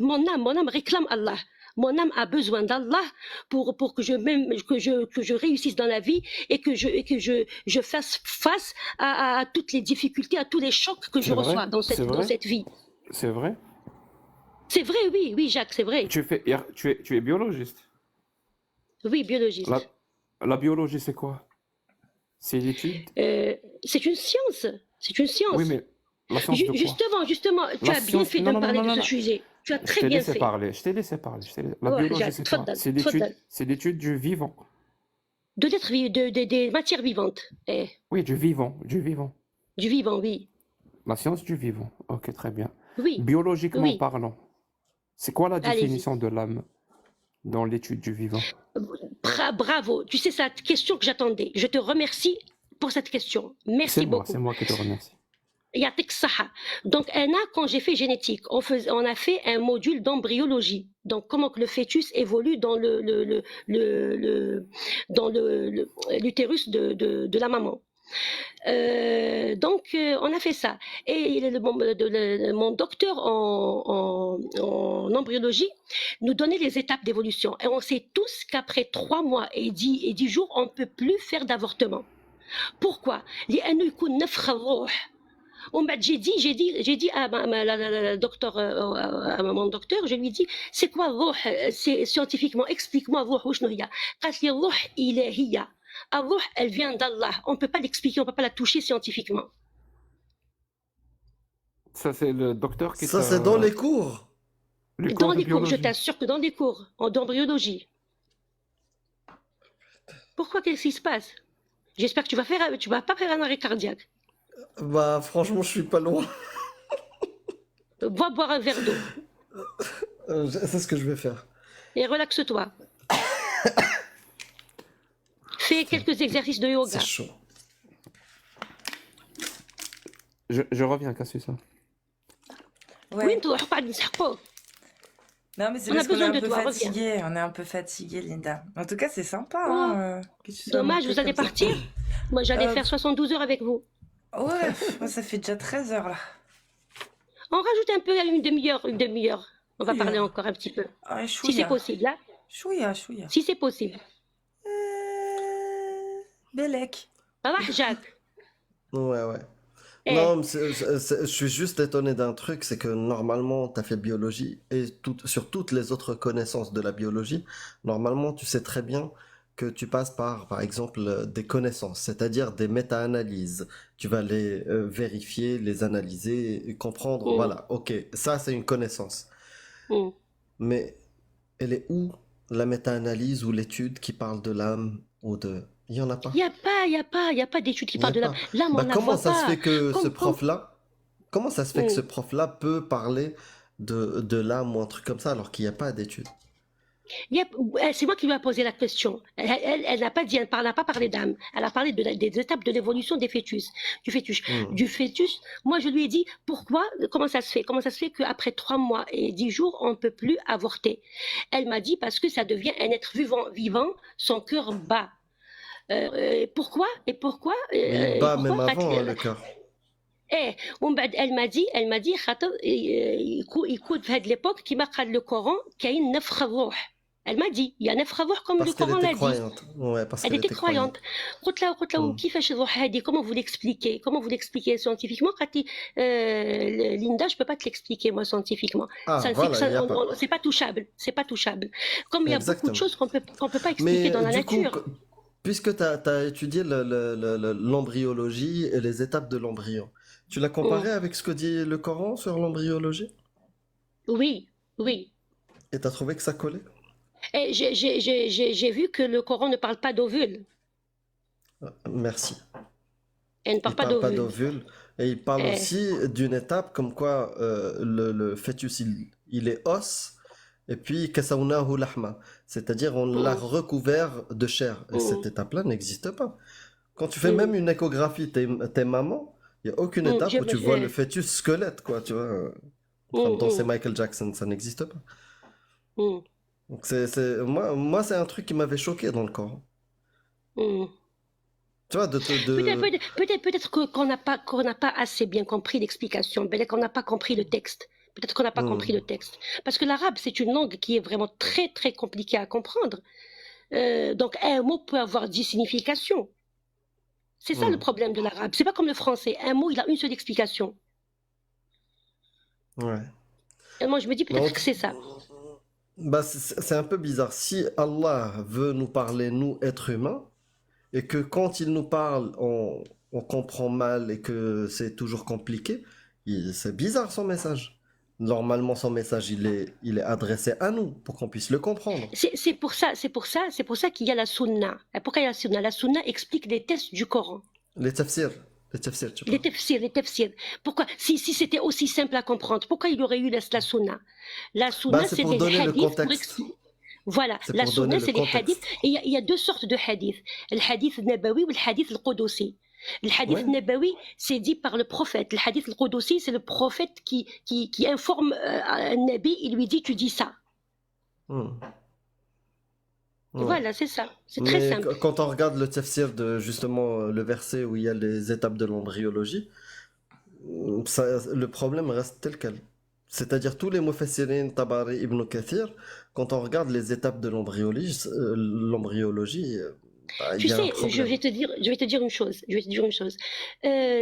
Mon âme réclame Allah. Mon âme a besoin d'Allah pour que je réussisse dans la vie et que je fasse face à toutes les difficultés, à tous les chocs que je reçois dans cette vie. C'est vrai? C'est vrai, oui, Jacques, c'est vrai. Tu es biologiste? Oui, biologiste. La biologie, c'est quoi? C'est l'étude. C'est une science. C'est une science. Oui, mais la science de quoi? Justement, tu La as bien science. fait de Non, me non, non, parler non, de non, ce non. sujet. Tu as Je très t'ai bien laissé fait. parler. Je t'ai laissé parler. La Ouais, biologie, Jacques, c'est quoi? تفضل C'est تفضل. l'étude du vivant. De l'être des matières vivantes. Oui, du vivant. Du vivant. Du vivant, oui. La science du vivant. Ok, très bien. Oui, Biologiquement oui. parlant, c'est quoi la Allez-y. définition de l'âme dans l'étude du vivant? Bravo. Tu sais, c'est la question que j'attendais. Je te remercie pour cette question. Merci beaucoup. C'est moi qui te remercie. Yatik Saha. Donc, quand j'ai fait génétique, on a fait un module d'embryologie. Donc, comment que le fœtus évolue dans l'utérus de la maman. Donc, on a fait ça. Et mon docteur en embryologie nous donnait les étapes d'évolution. Et on sait tous qu'après 3 mois et 10 jours, on ne peut plus faire d'avortement. Pourquoi? لأنه يكون نفخ الروح. J'ai dit à mon docteur, je lui dis, c'est quoi الروح? C'est scientifiquement, explique-moi الروح وشنو هي. قالت لي الروح إلهية. الروح, elle vient d'Allah. On ne peut pas l'expliquer, on ne peut pas la toucher scientifiquement. Ça, c'est le docteur qui Ça, c'est dans les cours. Les Dans cours de les cours, je biologie. t'assure que dans les cours d'embryologie. Pourquoi? Qu'est-ce qui se passe? J'espère que tu vas pas faire un arrêt cardiaque. Bah, franchement, je suis pas loin. Va boire un verre d'eau C'est ce que je vais faire. et relaxe-toi. Fais quelques exercices de yoga. C'est chaud. Je reviens, qu'est-ce que c'est ça? Ouais. Oui, toi, pas de saco. Non, mais c'est On a parce qu'on est besoin un de peu toi, reviens. fatigué. On est un peu fatigué, Linda. En tout cas, c'est sympa. Oh, Hein, que tu sois dommage, montré vous allez comme ça. partir. Moi, j'allais Euh, faire 72 heures avec vous. Ouais, moi, ça fait déjà 13 heures là. On rajoute un peu à une demi-heure, On va Oui, parler hein. encore un petit peu. Ah, Si c'est chouïa. possible, hein. Chouïa, chouïa. Si c'est possible. Bellec. Ça va, Jacques? Ouais. Eh, Non, mais je suis juste étonné d'un truc, c'est que normalement, tu as fait biologie et sur toutes les autres connaissances de la biologie, normalement, tu sais très bien que tu passes par exemple, des connaissances, c'est-à-dire des méta-analyses. Tu vas les vérifier, les analyser, et comprendre. mm, Voilà, ok, ça, c'est une connaissance. mm. Mais elle est où la méta-analyse ou l'étude qui parle de l'âme ou de... Il n'y en a pas. Il n'y a pas d'études qui Il n'y a parlent de l'âme. pas. L'âme, on Bah, ne la comment voit ça se pas. fait que ce Comme, prof-là, comment ça se fait que ce mm. prof-là peut parler de l'âme ou un truc comme ça alors qu'il n'y a pas d'études? C'est moi qui lui ai posé la question. Elle n'a pas dit, elle n'a pas parlé d'âme. Elle a parlé des étapes de l'évolution des fœtus, du fœtus. Hmm. Du fœtus, moi je lui ai dit, pourquoi, comment ça se fait? Comment ça se fait qu'après 3 mois et 10 jours, on ne peut plus avorter? Elle m'a dit, parce que ça devient un être vivant, son cœur bat. Pourquoi? Mais il bat même Pourquoi? avant, hein, le cœur. ومن بعد elle m'a dit خاطر يكون في هذه l'époque كيما قال le Coran كاين نفخ الروح. Elle m'a dit il y a نفخ الروح comme le Parce qu'elle Coran était l'a dit. croyante. Ouais, parce Elle qu'elle était était croyante. croyante. قلت له Hmm. كيفاش الروح هذه comment vous l'expliquez scientifiquement قالت لي Linda je peux pas te l'expliquer moi scientifiquement. Ah, Ça, voilà, il n'y a pas. c'est pas touchable. Comme il y a beaucoup de Exactement. choses qu'on peut pas expliquer Mais dans la du coup, nature. puisque tu as étudié l'embryologie et les étapes de l'embryon, tu l'as comparé avec ce que dit le Coran sur l'embryologie? Oui. Et tu as trouvé que ça collait? Et j'ai vu que le Coran ne parle pas d'ovule. Merci. Elle ne Il parle pas parle pas d'ovule. d'ovule et il parle Eh, aussi d'une étape comme quoi le fœtus il est os et puis kasawnahu lahma, c'est-à-dire on l'a mm, recouvert de chair et cette mm, étape-là n'existe pas. Quand tu fais même mm, une échographie t'es maman, il y a aucune étape où tu vois le fœtus squelette quoi, tu vois. Dans c'est Michael Jackson, ça n'existe pas. mm, Donc moi c'est un truc qui m'avait choqué dans le Coran. mm. Tu vois Peut-être qu'on n'a pas assez bien compris l'explication, peut-être qu'on n'a pas compris le texte. Peut-être qu'on n'a pas compris Hmm. le texte. Parce que l'arabe, c'est une langue qui est vraiment très, très compliquée à comprendre. Donc, un mot peut avoir 10 significations. C'est ça le Hmm. problème de l'arabe. C'est pas comme le français. Un mot, il a une seule explication. Ouais. Et moi, je me dis Mais peut-être que c'est ça. bah, c'est un peu bizarre. Si Allah veut nous parler, nous, êtres humains, et que quand il nous parle, on comprend mal et que c'est toujours compliqué, c'est bizarre son message. Normalement, son message, il est adressé à nous pour qu'on puisse le comprendre. C'est pour ça qu'il y a la sunna. Pourquoi il y a la sunna? La sunna explique les textes du Coran. Les tafsirs, tu Les parles. tafsirs. Pourquoi, si c'était aussi simple à comprendre, pourquoi il y aurait eu la sunna? La Bah, sunna, c'est c'est pour des donner le hadiths pour contexte. Voilà, C'est la pour donner sunna, le c'est les hadiths. contexte. Et il y a deux sortes de hadiths. Le hadith nabawi ou le hadith al-Qudusi. Le hadith Ouais. nabawi, c'est dit par le prophète. Le hadith al-Qudusi, c'est le prophète qui informe un nabi, il lui dit, tu dis ça. Hmm. Et Ouais. voilà, c'est ça. C'est très Mais simple. quand on regarde le tafsir de justement le verset où il y a les étapes de l'embryologie, le problème reste tel quel. C'est-à-dire tous les mufassirin, Tabari, Ibn Kathir, quand on regarde les étapes de l'embryologie, bah, il Tu y a un sais, je problème. vais te dire une chose.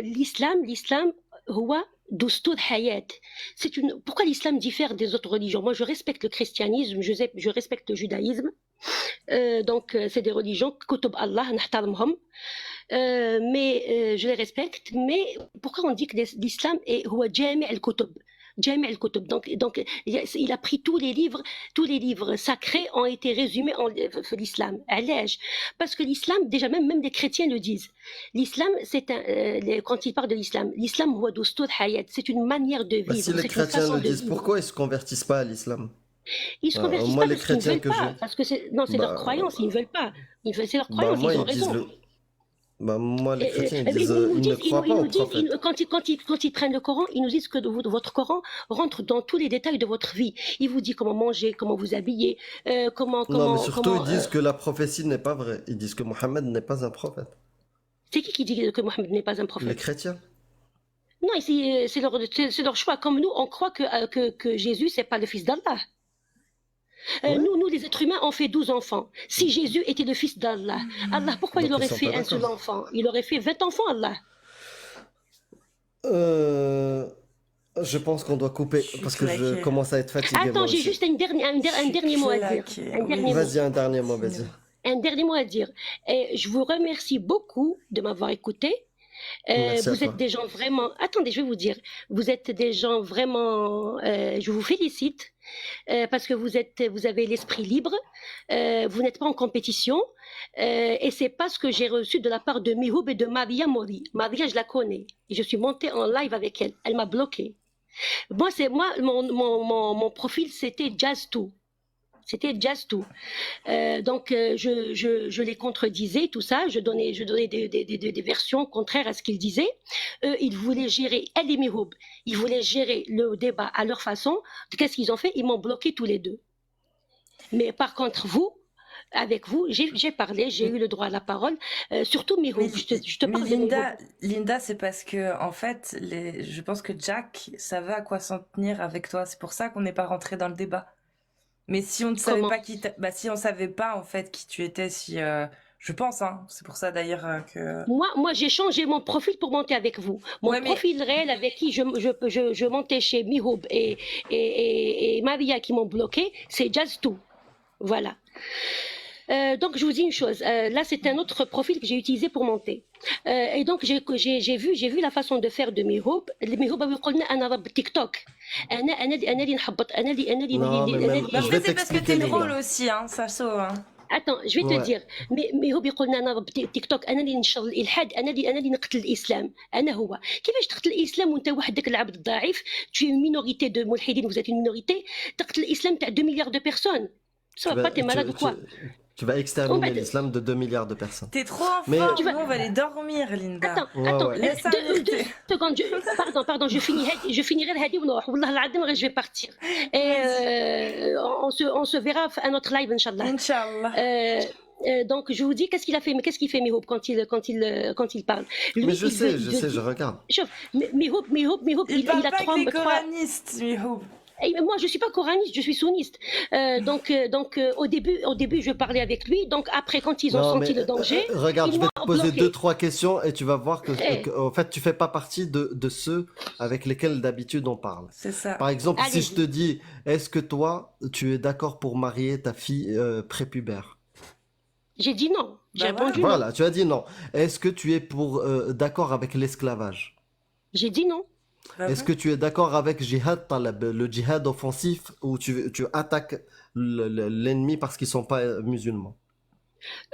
L'islam, هو دستور حياة. Pourquoi l'islam diffère des autres religions? Moi, je respecte le christianisme, je respecte le judaïsme. Donc, c'est des religions, كتب الله نحترمهم. Mais je les respecte. Mais pourquoi on dit que l'islam est هو جامع الكتب? جامع الكتب. Donc, il a pris tous les livres sacrés ont été résumés en l'islam. علاش? Parce que l'islam, déjà même les chrétiens le disent. L'islam, quand ils parlent de l'islam هو دستور حياة. C'est une manière de Bah, vivre. si les C'est une chrétiens façon le de disent, vivre. pourquoi ils se convertissent pas à l'islam? Ils se Bah, convertissent moi, pas les parce qu'ils ne chrétiens veulent que pas. j'ai, Parce que c'est leur croyance, ils ne veulent pas. C'est leur bah, croyance, moi, ils ont ils disent raison. moi, les chrétiens, ils Ils disent, nous ils ne disent, croient pas au prophète. quand ils prennent le Coran, ils nous disent que votre Coran rentre dans tous les détails de votre vie. Il vous dit comment manger, comment vous habiller, Non, mais surtout, ils disent que la prophétie n'est pas vraie. Ils disent que Mohammed n'est pas un prophète. C'est qui dit que Mohammed n'est pas un Les prophète? chrétiens. Non, c'est leur choix. Comme nous, on croit que Jésus, c'est pas le fils d'Allah. Ouais. Nous, les êtres humains, on fait 12 enfants. Si Jésus était le fils d'Allah, Allah, pourquoi Donc, il ils aurait sont fait pas un seul d'accord. enfant? Il aurait fait 20 enfants, Allah. Je pense qu'on doit couper Je suis parce que je claquée. commence à être fatigué moi Attends, j'ai aussi. juste un dernier mot à dire. claquée. Un Oui, dernier mot. Vas-y, un dernier mot, vas-y. Un dernier mot à dire. Et je vous remercie beaucoup de m'avoir écouté. Merci à Vous êtes toi. des gens vraiment. Attendez, je vais vous dire. Vous êtes des gens vraiment. Je vous félicite parce que vous avez l'esprit libre. Vous n'êtes pas en compétition. Et c'est pas ce que j'ai reçu de la part de Mihoub et de Maria Mori. Maria, je la connais. Et je suis montée en live avec elle. Elle m'a bloquée. Mon profil, c'était Jazz 2. C'était Jazz 2. Donc, je les contredisais, tout ça. Je donnais des versions contraires à ce qu'ils disaient. Eux, ils voulaient gérer, elle et Mihoub, ils voulaient gérer le débat à leur façon. Qu'est-ce qu'ils ont fait? Ils m'ont bloqué tous les deux. Mais par contre, avec vous, j'ai parlé, j'ai eu le droit à la parole. Surtout Mais, Mihoub, je te mais parle de Mihoub. Linda, c'est parce que, en fait, je pense que Jack savait à quoi s'en tenir avec toi. C'est pour ça qu'on n'est pas rentré dans le débat. Mais si on ne savait Comment? pas si on savait pas en fait qui tu étais, je pense, hein, c'est pour ça d'ailleurs que. Moi, j'ai changé mon profil pour monter avec vous. Mon Ouais, mais profil réel avec qui je montais chez Mihoub et Maria qui m'ont bloqué, c'est Jazz 2. Voilà. Donc, je vous dis une chose. Là, c'est un autre profil que j'ai utilisé pour monter. Et donc, j'ai vu la façon de faire de Mihoub. Mihoub avait dit أنا رب تيك توك. أنا اللي نحبط. أنا اللي Non, mais même, bah, je après vais c'est parce que t'expliquer, t'es drôle Linda. aussi, hein, ça sauve. Hein. Attends, je vais te Ouais. dire. Mihoub يقول لنا أنا رب تيك توك. أنا اللي نشر الإلحاد. أنا اللي نقتل الإسلام. أنا هو. كيفاش تقتل الإسلام وأنت وحدك العبد الضعيف؟ Tu es une minorité de mulhidin, vous êtes une minorité. تقتل الإسلام تاع 2 milliards de personnes. Ça va pas, t'es malade ou quoi? Tu vas On va exterminer te- l'islam de 2 milliards de personnes. T'es trop en Mais- forme, Tu vas- nous on va aller dormir, Linda. Ouais, Attends, ouais. Laisse deux arrêter. secondes. Pardon, je finirai le hadi ونروح. والله العظيم je vais partir. Et on se verra à notre live, Inch'Allah. Inch'Allah. Donc je vous dis qu'est-ce qu'il a fait, mais qu'est-ce qu'il fait Mihoub quand il parle. Lui, Mais je il sais, veut- je regarde. Chauffe, Mihoub, Il parle il a pas trois. avec les coranistes, Mihoub. Et moi, je suis pas coraniste, je suis sunniste. Donc, au début, je parlais avec lui. Donc, après, quand ils ont Non, senti mais le danger, regarde, ils je vais m'ont te poser bloqué. 2-3 questions et tu vas voir que, Eh. en fait, tu fais pas partie de ceux avec lesquels d'habitude on parle. C'est ça. Par exemple, si Allez-y. je te dis, est-ce que toi, tu es d'accord pour marier ta fille prépubère? J'ai dit non. J'ai Bah voilà. répondu non. Voilà, tu as dit non. Est-ce que tu es d'accord avec l'esclavage? J'ai dit non. Bah Est-ce que tu es d'accord avec Jihad Talab, le djihad offensif où tu attaques l'ennemi parce qu'ils sont pas musulmans?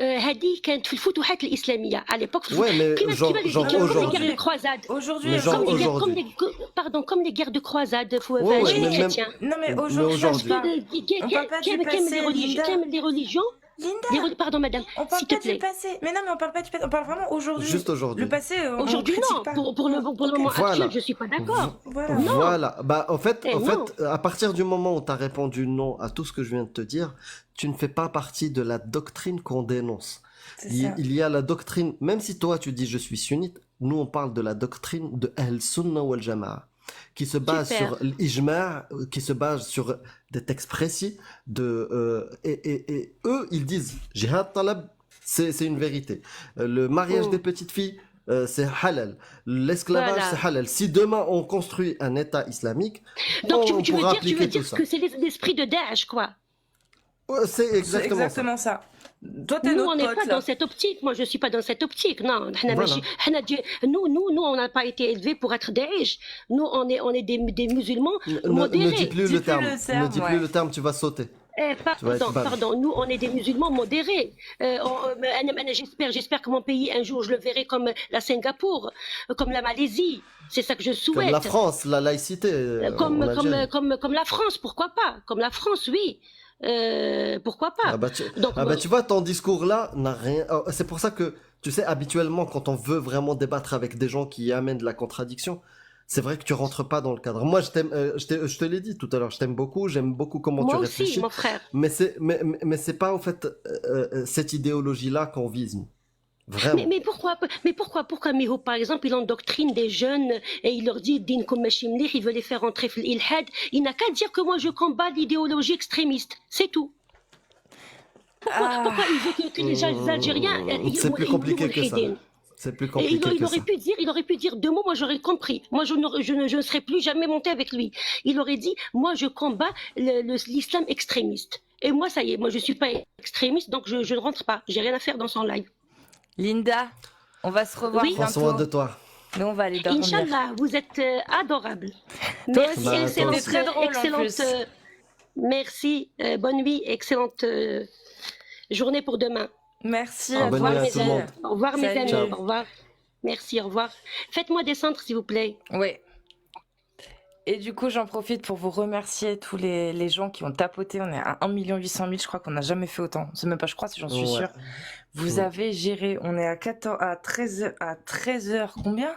هذه كانت في الفتوحات الإسلامية à l'époque. Ouais, mais كيما genre les aujourd'hui. guerres de croisade. Aujourd'hui, Mais genre Comme les guerres, aujourd'hui. comme les guerres de croisade Ouais, ouais, chez les mais même- chrétiens. Non, mais Mais aujourd'hui, aujourd'hui. on parle pas du passé, Linda. Les religions. Linda, Pardon, madame, on parle s'il te pas du plaît. passé. Mais non, mais on parle pas du passé, on parle vraiment aujourd'hui. Juste aujourd'hui. Le passé, on Aujourd'hui, critique non. pas. Pour le moment Voilà. actuel, je suis pas d'accord. Voilà. Non. Voilà. Bah, en fait, Eh non. à partir du moment où tu as répondu non à tout ce que je viens de te dire, tu ne fais pas partie de la doctrine qu'on dénonce. C'est ça. Il y a la doctrine, même si toi tu dis je suis sunnite, nous on parle de la doctrine de Ahl Sunnah wal Jama'a, qui se base Super. sur l'ijma', qui se base sur des textes précis, et eux ils disent Jihad Talab, c'est une vérité. Le mariage Oh. des petites filles, c'est halal. L'esclavage, Voilà. c'est halal. Si demain on construit un État islamique, Donc on tu veux pourra dire appliquer tout ça. que c'est l'esprit de Daesh, quoi. Ouais, c'est C'est exactement ça. ça. Toi, t'es Nous, notre on n'est pote, pas là. dans cette optique. Moi, je suis pas dans cette optique. Non, Voilà. nous, on n'a pas été élevés pour être Daesh. Nous, on est des musulmans Ne modérés. dis plus Dis le plus terme. le Ne terme, dis plus ouais. le terme, tu vas sauter. Tu vas être ban. Pardon, nous, on est des musulmans modérés. J'espère que mon pays, un jour, je le verrai comme la Singapour, comme la Malaisie. C'est ça que je Comme souhaite. la France, la laïcité. Comme la France, pourquoi pas? Comme la France, oui. Pourquoi pas? Donc, tu vois, ton discours là n'a rien. C'est pour ça que, tu sais, habituellement, quand on veut vraiment débattre avec des gens qui amènent de la contradiction, c'est vrai que tu rentres pas dans le cadre. Moi, je t'aime, je te l'ai dit tout à l'heure, je t'aime beaucoup, j'aime beaucoup comment moi tu aussi, réfléchis. mon frère. Mais c'est pas, en fait, cette idéologie-là qu'on vise, nous. Vraiment. Mais pourquoi Miho, par exemple, il endoctrine des jeunes et il leur dit Dinkum machi mlih, il veut les faire entrer dans l'ilhad. Il n'a qu'à dire que moi je combats l'idéologie extrémiste. C'est tout. Pourquoi il veut que les Algériens. C'est plus compliqué que ça. C'est plus compliqué que ça. Il aurait pu dire deux mots, moi j'aurais compris. Moi je ne serais plus jamais monté avec lui. Il aurait dit moi je combats l'islam extrémiste. Et moi ça y est, moi je suis pas extrémiste donc je ne rentre pas. J'ai rien à faire dans son live. Linda, on va se revoir Oui. Prends soin de bientôt. toi. Nous, on va aller dormir. Inch'Allah, vous êtes adorable. Toi Merci, aussi, excellente, c'était très drôle en excellente, plus. merci, bonne nuit, excellente journée pour demain. Merci Ah, à bonne toi, nuit à mes tout le monde. amis. Au revoir mes Salut. amis, Ciao. au revoir. Merci, au revoir. Faites-moi descendre s'il vous plaît. Oui. Et du coup, j'en profite pour vous remercier tous les gens qui ont tapoté. On est à 1 800 000, je crois qu'on n'a jamais fait autant. C'est même pas, je crois, si j'en suis Ouais. sûre. Vous Ouais. avez géré, on est à 13 heures, combien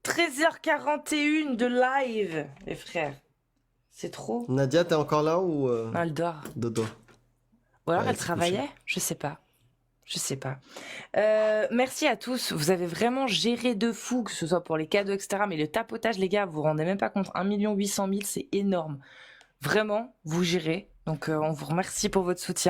13h41 de live, les frères. C'est trop. Nadia, t'es encore là ou Non, elle dort. dodo? Ou alors Ouais, elle c'est travaillait, je sais pas. Je sais pas. Merci à tous. Vous avez vraiment géré de fou, que ce soit pour les cadeaux, etc. Mais le tapotage, les gars, vous vous rendez même pas compte. 1 800 000, c'est énorme. Vraiment, vous gérez. Donc, on vous remercie pour votre soutien.